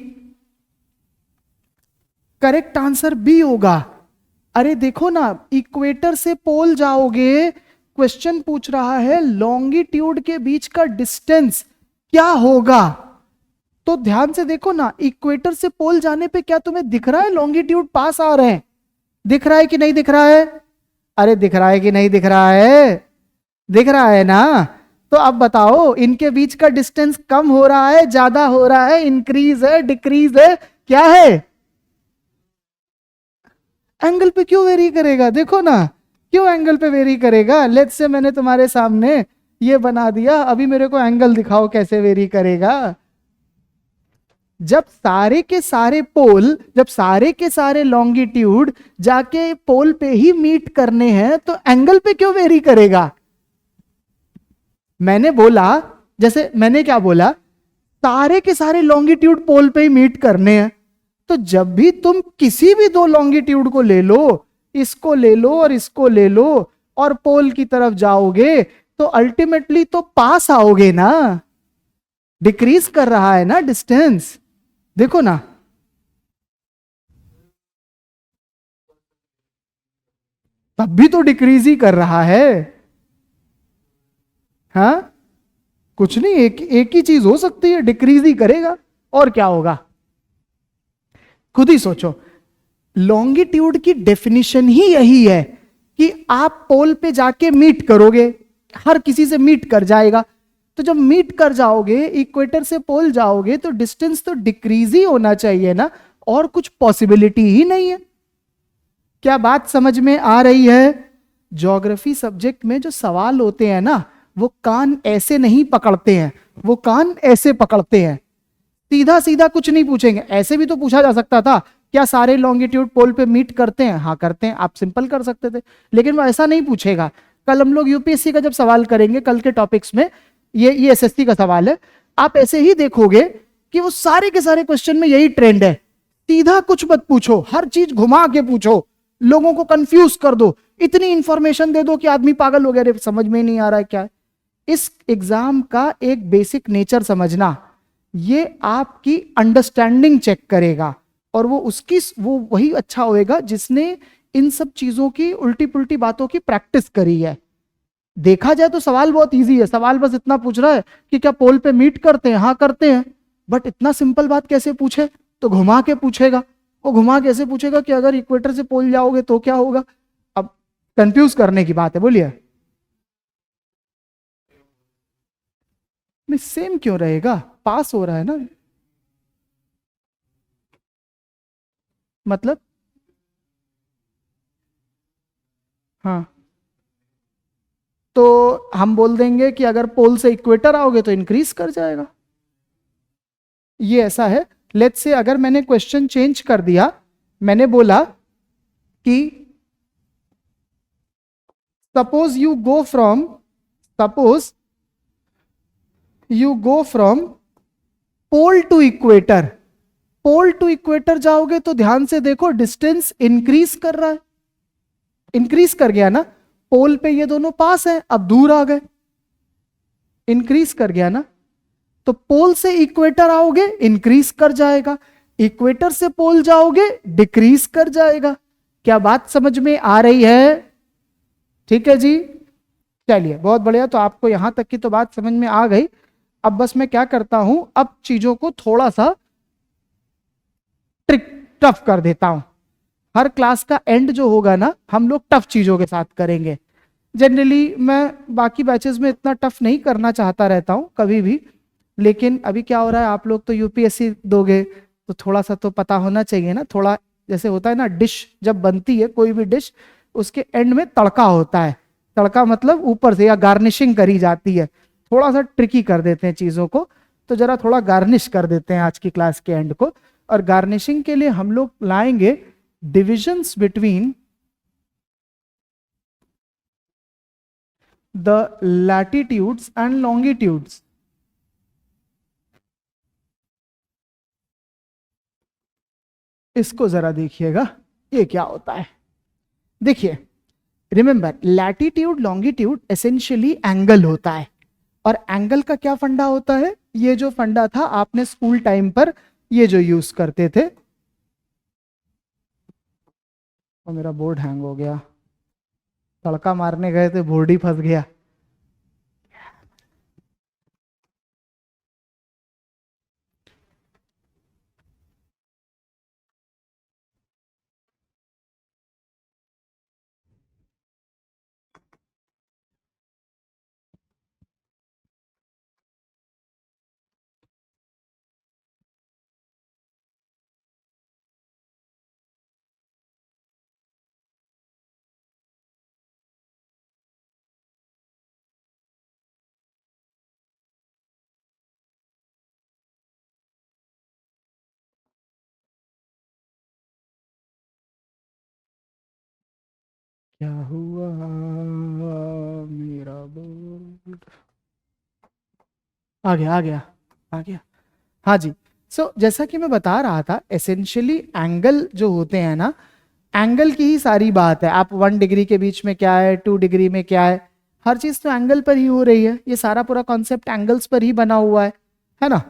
correct answer B होगा। अरे देखो ना, इक्वेटर से पोल जाओगे, क्वेश्चन पूछ रहा है लॉन्गिट्यूड के बीच का डिस्टेंस क्या होगा। तो ध्यान से देखो ना, इक्वेटर से पोल जाने पे क्या तुम्हें दिख रहा है लॉन्गिट्यूड पास आ रहे हैं? दिख रहा है कि नहीं दिख रहा है? अरे दिख रहा है कि नहीं दिख रहा है? दिख रहा है ना। तो अब बताओ इनके बीच का डिस्टेंस कम हो रहा है, ज्यादा हो रहा है, इंक्रीज है, डिक्रीज है, क्या है? एंगल पे क्यों वेरी करेगा, देखो ना, क्यों एंगल पे वेरी करेगा। लेट्स से मैंने तुम्हारे सामने ये बना दिया, अभी मेरे को एंगल दिखाओ कैसे वेरी करेगा। जब सारे के सारे पोल, जब सारे के सारे लॉन्गिट्यूड जाके पोल पे ही मीट करने हैं, तो एंगल पे क्यों वेरी करेगा। मैंने बोला, जैसे मैंने क्या बोला, सारे के सारे लॉन्गिट्यूड पोल पे ही मीट करने हैं, तो जब भी तुम किसी भी दो लॉन्गिट्यूड को ले लो, इसको ले लो और इसको ले लो, और पोल की तरफ जाओगे, तो अल्टीमेटली तो पास आओगे ना। डिक्रीज कर रहा है ना डिस्टेंस, देखो ना। तब भी तो डिक्रीज ही कर रहा है। हाँ, कुछ नहीं, एक ही चीज हो सकती है, डिक्रीज ही करेगा, और क्या होगा, खुद ही सोचो। लॉन्गिट्यूड की डेफिनेशन ही यही है कि आप पोल पे जाके मीट करोगे, हर किसी से मीट कर जाएगा। तो जब मीट कर जाओगे, इक्वेटर से पोल जाओगे, तो डिस्टेंस तो डिक्रीज ही होना चाहिए ना, और कुछ पॉसिबिलिटी ही नहीं है। क्या बात समझ में आ रही है? ज्योग्राफी सब्जेक्ट में जो सवाल होते हैं ना, वो कान ऐसे नहीं पकड़ते हैं, वो कान ऐसे पकड़ते हैं, सीधा सीधा कुछ नहीं पूछेंगे। ऐसे भी तो पूछा जा सकता था, क्या सारे लॉन्गिट्यूड पोल पे मीट करते हैं? हाँ करते हैं, आप सिंपल कर सकते थे, लेकिन वो ऐसा नहीं पूछेगा। कल हम लोग यूपीएससी का जब सवाल करेंगे, कल के टॉपिक्स में, ये एसएससी का सवाल है, आप ऐसे ही देखोगे कि वो सारे के सारे क्वेश्चन में यही ट्रेंड है, सीधा कुछ मत पूछो, हर चीज घुमा के पूछो, लोगों को कंफ्यूज कर दो, इतनी इंफॉर्मेशन दे दो कि आदमी पागल हो गया, समझ में नहीं आ रहा है क्या है। इस एग्जाम का एक बेसिक नेचर समझना, ये आपकी अंडरस्टैंडिंग चेक करेगा, और वो वही अच्छा होएगा जिसने इन सब चीजों की, उल्टी पुल्टी बातों की प्रैक्टिस करी है। देखा जाए तो सवाल बहुत इजी है, सवाल बस इतना पूछ रहा है कि क्या पोल पे मीट करते हैं? हाँ करते हैं, बट इतना सिंपल बात कैसे पूछे, तो घुमा के पूछेगा। वो घुमा कैसे पूछेगा कि अगर इक्वेटर से पोल जाओगे तो क्या होगा। अब कंफ्यूज करने की बात है, बोलिए। नहीं, सेम क्यों रहेगा, पास हो रहा है ना, मतलब। हाँ, तो हम बोल देंगे कि अगर पोल से इक्वेटर आओगे तो इंक्रीज कर जाएगा, ये ऐसा है। लेट्स से अगर मैंने क्वेश्चन चेंज कर दिया, मैंने बोला कि suppose you go from, suppose you go from pole to equator. Pole to equator जाओगे तो ध्यान से देखो, डिस्टेंस इंक्रीज कर रहा है, इंक्रीज कर गया ना। पोल पे ये दोनों पास है, अब दूर आ गए, इंक्रीज कर गया ना। तो पोल से इक्वेटर आओगे इंक्रीज कर जाएगा, इक्वेटर से पोल जाओगे डिक्रीज कर जाएगा। क्या बात समझ में आ रही है? ठीक है जी, चलिए बहुत बढ़िया। तो आपको यहां तक की तो बात समझ में आ गई। अब बस मैं क्या करता हूं, अब चीजों को थोड़ा सा ट्रिक टफ कर देता हूं। हर क्लास का एंड जो होगा ना, हम लोग टफ चीजों के साथ करेंगे। जनरली मैं बाकी बैचेस में इतना टफ नहीं करना चाहता रहता हूं कभी भी, लेकिन अभी क्या हो रहा है, आप लोग तो यूपीएससी दोगे तो थोड़ा सा तो पता होना चाहिए ना। थोड़ा जैसे होता है ना, डिश जब बनती है कोई भी डिश, उसके एंड में तड़का होता है। तड़का मतलब ऊपर से या गार्निशिंग करी जाती है। थोड़ा सा ट्रिकी कर देते हैं चीजों को, तो जरा थोड़ा गार्निश कर देते हैं आज की क्लास के एंड को। और गार्निशिंग के लिए हम लोग लाएंगे divisions between the latitudes and longitudes. इसको जरा देखिएगा, ये क्या होता है। देखिए, remember latitude longitude essentially angle होता है। और एंगल का क्या फंडा होता है, ये जो फंडा था आपने स्कूल टाइम पर ये जो यूज करते थे। और मेरा बोर्ड हैंग हो गया, तड़का मारने गए थे बोर्ड ही फंस गया। क्या हुआ मेरा बोर्ड, आ गया आ गया आ गया। हाँ जी। जैसा कि मैं बता रहा था, एसेंशियली एंगल जो होते हैं ना, एंगल की ही सारी बात है। आप 1 डिग्री के बीच में क्या है, 2 डिग्री में क्या है, हर चीज तो एंगल पर ही हो रही है। ये सारा पूरा कॉन्सेप्ट एंगल्स पर ही बना हुआ है ना।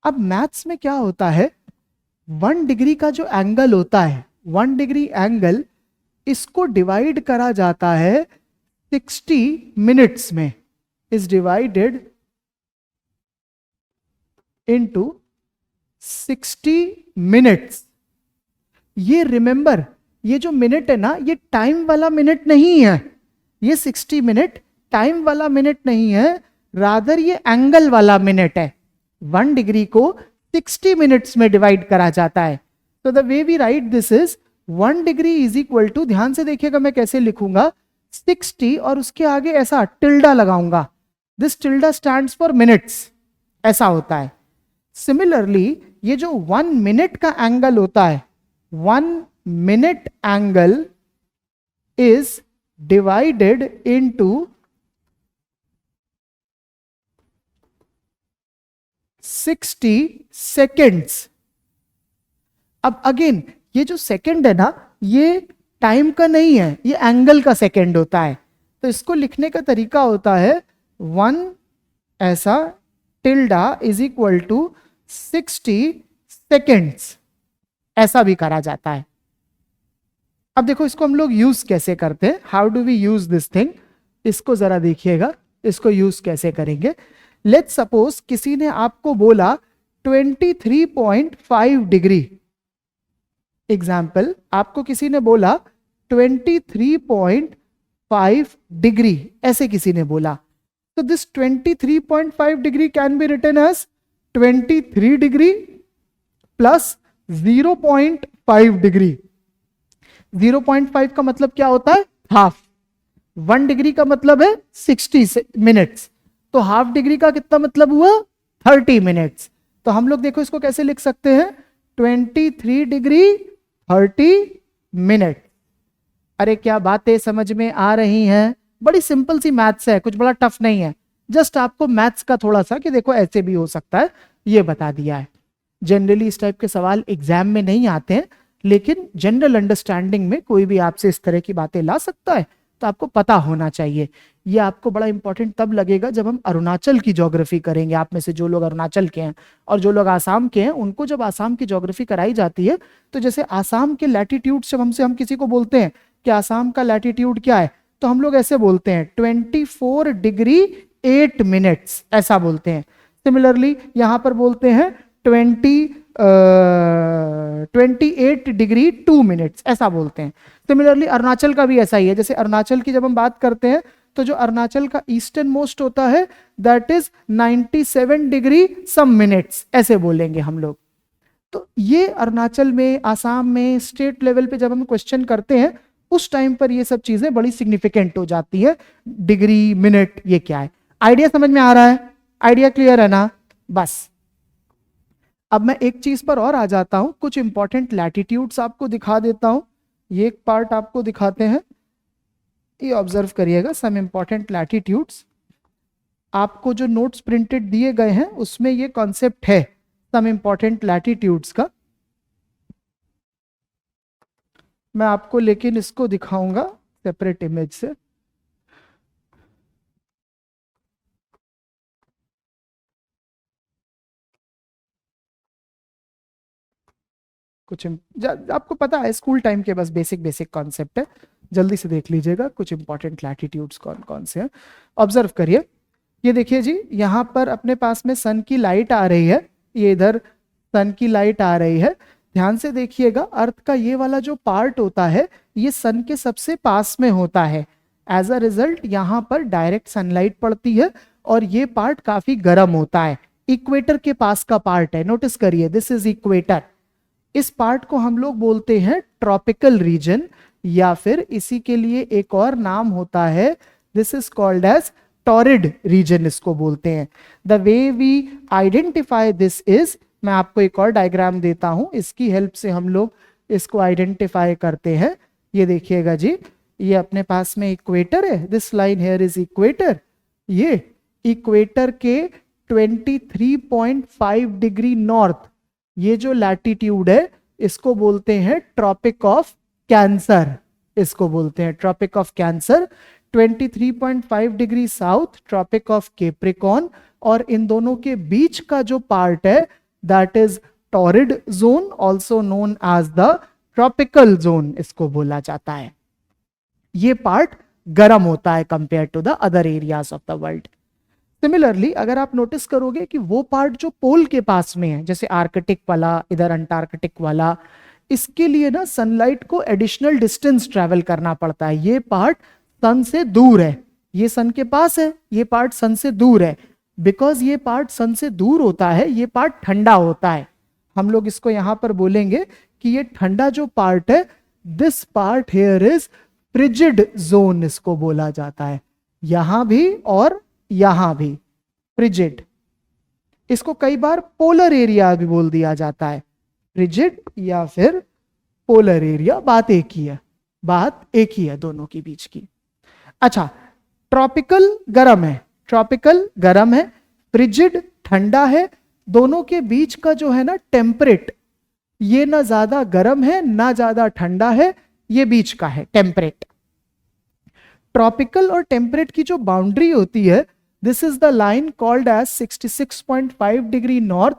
अब मैथ्स में क्या होता है, 1 डिग्री का जो एंगल होता है, 1 डिग्री एंगल, इसको डिवाइड करा जाता है 60 मिनट्स में, इज डिवाइडेड इनटू 60 मिनट्स। ये रिमेंबर, ये जो मिनट है ना, ये टाइम वाला मिनट नहीं है। ये 60 मिनट टाइम वाला मिनट नहीं है, रादर ये एंगल वाला मिनट है। 1 डिग्री को 60 मिनट्स में डिवाइड करा जाता है। तो the way we write this is 1 degree is equal to, ध्यान से देखिएगा मैं कैसे लिखूंगा, 60 और उसके आगे ऐसा टिल्डा लगाऊंगा। This tilde stands for minutes, ऐसा होता है। सिमिलरली ये जो 1 मिनट का एंगल होता है, 1 minute angle is divided into 60 seconds. अब अगेन ये जो सेकेंड है ना, ये टाइम का नहीं है, ये एंगल का सेकेंड होता है। तो इसको लिखने का तरीका होता है 1 ऐसा tilde is equal to 60 seconds, ऐसा भी करा जाता है। अब देखो इसको हम लोग यूज कैसे करते हैं, how do we use this thing, इसको जरा देखिएगा, इसको यूज कैसे करेंगे। लेट्स सपोज किसी ने आपको बोला 23.5 डिग्री, एग्जाम्पल आपको किसी ने बोला 23.5 डिग्री, ऐसे किसी ने बोला, तो this 23.5 degree can be written as 23 degree plus 0.5 degree. 0.5 का मतलब क्या होता है, हाफ। 1 डिग्री का मतलब है 60 मिनट्स, तो हाफ डिग्री का कितना मतलब हुआ, 30 मिनट्स। तो हम लोग देखो इसको कैसे लिख सकते हैं, 23 डिग्री 30 मिनट। अरे क्या बातें समझ में आ रही हैं, बड़ी सिंपल सी मैथ्स है, कुछ बड़ा टफ नहीं है। जस्ट आपको मैथ्स का थोड़ा सा कि देखो ऐसे भी हो सकता है ये बता दिया है। जनरली इस टाइप के सवाल एग्जाम में नहीं आते हैं, लेकिन जनरल अंडरस्टैंडिंग में कोई भी आपसे इस तरह की बातें ला सकता है, तो आपको पता होना चाहिए। ये आपको बड़ा इंपॉर्टेंट तब लगेगा जब हम अरुणाचल की ज्योग्राफी करेंगे। आप में से जो लोग अरुणाचल के हैं और जो लोग आसाम के हैं, उनको जब आसाम की ज्योग्राफी कराई जाती है, तो जैसे आसाम के लैटिट्यूड जब हम किसी को बोलते हैं कि आसाम का लैटिट्यूड क्या है, तो हम लोग ऐसे बोलते हैं 24 डिग्री 8 मिनट्स, ऐसा बोलते हैं। सिमिलरली यहां पर बोलते हैं 28 डिग्री 2 मिनट्स, ऐसा बोलते हैं। सिमिलरली अरुणाचल का भी ऐसा ही है। जैसे अरुणाचल की जब हम बात करते हैं, तो जो अरुणाचल का ईस्टर्न मोस्ट होता है that is 97 degree some minutes, ऐसे बोलेंगे हम लोग। तो ये अरुणाचल में, आसाम में, स्टेट लेवल पे जब हम क्वेश्चन करते हैं, उस टाइम पर ये सब चीजें बड़ी सिग्निफिकेंट हो जाती है। डिग्री, मिनट, ये क्या है। आइडिया समझ में आ रहा है? आइडिया क्लियर है ना? बस अब मैं एक चीज पर और आ जाता हूं, कुछ इंपॉर्टेंट लैटिट्यूड्स आपको दिखा देता हूं। ये एक पार्ट आपको दिखाते हैं, ये ऑब्जर्व करिएगा। सम इंपॉर्टेंट लैटिट्यूड्स आपको जो नोट्स प्रिंटेड दिए गए हैं उसमें ये कॉन्सेप्ट है सम इंपॉर्टेंट लैटिट्यूड्स का। मैं आपको लेकिन इसको दिखाऊंगा सेपरेट इमेज से। कुछ आपको पता है स्कूल टाइम के बस बेसिक बेसिक कॉन्सेप्ट है, जल्दी से देख लीजिएगा कुछ इंपॉर्टेंट लैटिट्यूड्स कौन कौन से हैं। ऑब्जर्व करिए, ये देखिए जी, यहाँ पर अपने पास में सन की लाइट आ रही है, ये इधर सन की लाइट आ रही है। ध्यान से देखिएगा, अर्थ का ये वाला जो पार्ट होता है ये सन के सबसे पास में होता है। एज अ रिजल्ट यहाँ पर डायरेक्ट सनलाइट पड़ती है और ये पार्ट काफी गर्म होता है। इक्वेटर के पास का पार्ट है, नोटिस करिए, दिस इज इक्वेटर। इस पार्ट को हम लोग बोलते हैं ट्रॉपिकल रीजन, या फिर इसी के लिए एक और नाम होता है, this is called as torrid region, इसको बोलते हैं। The way we identify this is, मैं आपको एक और डायग्राम देता हूं, इसकी हेल्प से हम लोग इसको आइडेंटिफाई करते हैं। ये देखिएगा जी, ये अपने पास में इक्वेटर है, this line here is equator. ये इक्वेटर के 23.5 डिग्री नॉर्थ, ये जो लैटिट्यूड है इसको बोलते हैं ट्रॉपिक ऑफ कैंसर, इसको बोलते हैं tropic of Cancer. 23.5 degree south tropic of Capricorn, और इन दोनों के बीच का जो पार्ट है that is torrid zone, also known as the tropical zone, इसको बोला जाता है। ये पार्ट गर्म होता है compare to the other areas of the world. Similarly अगर आप नोटिस करोगे कि वो पार्ट जो पोल के पास में है, जैसे आर्कटिक वाला, इधर अंटार्कटिक वाला, इसके लिए ना सनलाइट को एडिशनल डिस्टेंस ट्रेवल करना पड़ता है। ये पार्ट सन से दूर है, ये सन के पास है, ये पार्ट सन से दूर है। बिकॉज ये पार्ट सन से दूर होता है, ये पार्ट ठंडा होता है। हम लोग इसको यहां पर बोलेंगे कि ये ठंडा जो पार्ट है, this part here is frigid zone, इसको बोला जाता है। यहां भी और यहां भी फ्रिजिड। इसको कई बार पोलर एरिया भी बोल दिया जाता है, फ्रिजिड या फिर पोलर एरिया, बात एक ही है, बात एक ही है दोनों के बीच की। अच्छा, ट्रॉपिकल गरम है, ट्रॉपिकल गरम है, फ्रिजिड ठंडा है। दोनों के बीच का जो है ना टेम्परेट, ये ना ज्यादा गर्म है ना ज्यादा ठंडा है, ये बीच का है टेम्परेट। ट्रॉपिकल और टेम्परेट की जो बाउंड्री होती है, this is the line called as 66.5 degree north,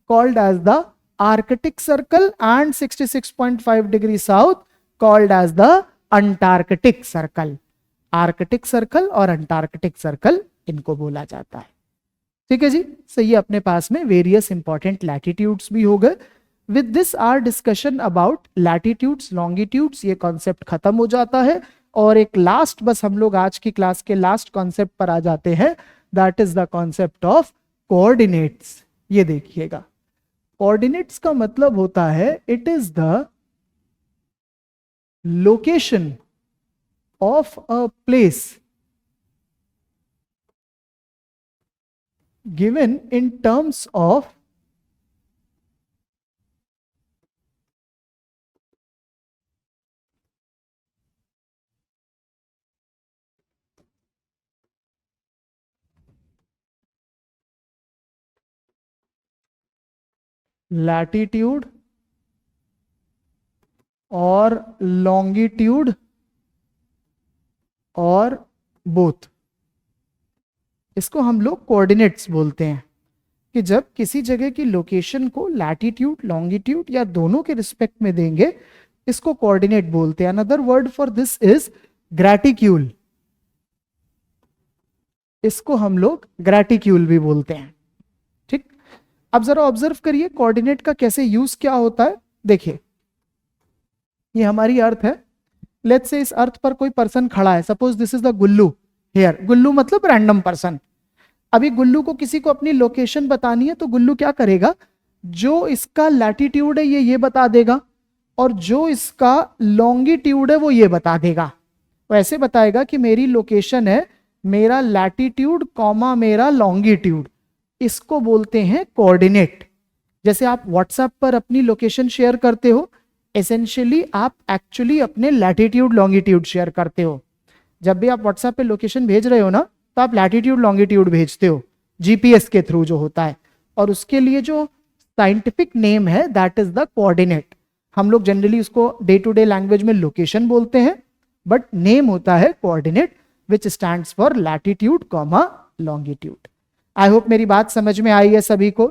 called as the Arctic circle, and 66.5 degree south called as the Antarctic circle. Arctic circle और अंटार्कटिक सर्कल इनको बोला जाता है। ठीक है जी, सही है। अपने पास में वेरियस इंपॉर्टेंट लैटिट्यूड्स भी हो गए। With this our discussion about latitudes, longitudes, ये कॉन्सेप्ट खत्म हो जाता है। और एक लास्ट, बस हम लोग आज की क्लास के लास्ट कॉन्सेप्ट पर आ जाते हैं, that is the concept of coordinates. ये देखिएगा, कोऑर्डिनेट्स का मतलब होता है it is the location of a place given in terms of latitude और लॉन्गिट्यूड और बोथ। इसको हम लोग कोऑर्डिनेट्स बोलते हैं कि जब किसी जगह की लोकेशन को लैटिट्यूड लॉन्गिट्यूड या दोनों के रिस्पेक्ट में देंगे, इसको कोऑर्डिनेट बोलते हैं। Another word for this is graticule. इसको हम लोग ग्रैटिक्यूल भी बोलते हैं। ठीक, अब जरा ऑब्जर्व करिए कोऑर्डिनेट का कैसे यूज क्या होता है। देखिए, ये हमारी अर्थ है। लेट्स से इस अर्थ पर कोई पर्सन खड़ा है, suppose this is the Gullu here. Gullu मतलब रैंडम पर्सन। अभी गुल्लू को किसी को अपनी लोकेशन बतानी है, तो गुल्लू क्या करेगा, जो इसका लैटिट्यूड है ये बता देगा, और जो इसका लॉन्गिट्यूड है वो ये बता देगा। वो ऐसे बताएगा कि मेरी लोकेशन है, मेरा लैटिट्यूड कॉमा मेरा लॉन्गिट्यूड। इसको बोलते हैं कोऑर्डिनेट। जैसे आप व्हाट्सएप पर अपनी लोकेशन शेयर करते हो, एसेंशियली आप एक्चुअली अपने लैटिट्यूड लॉन्गिट्यूड शेयर करते हो। जब भी आप व्हाट्सएप पे लोकेशन भेज रहे हो ना, तो आप लैटिट्यूड लॉन्गिट्यूड भेजते हो जीपीएस के थ्रू जो होता है, और उसके लिए जो साइंटिफिक नेम है दैट इज द कोऑर्डिनेट। हम लोग जनरली उसको डे टू डे लैंग्वेज में लोकेशन बोलते हैं, बट नेम होता है coordinate which stands for latitude comma longitude. I hope मेरी बात समझ में आई है सभी को।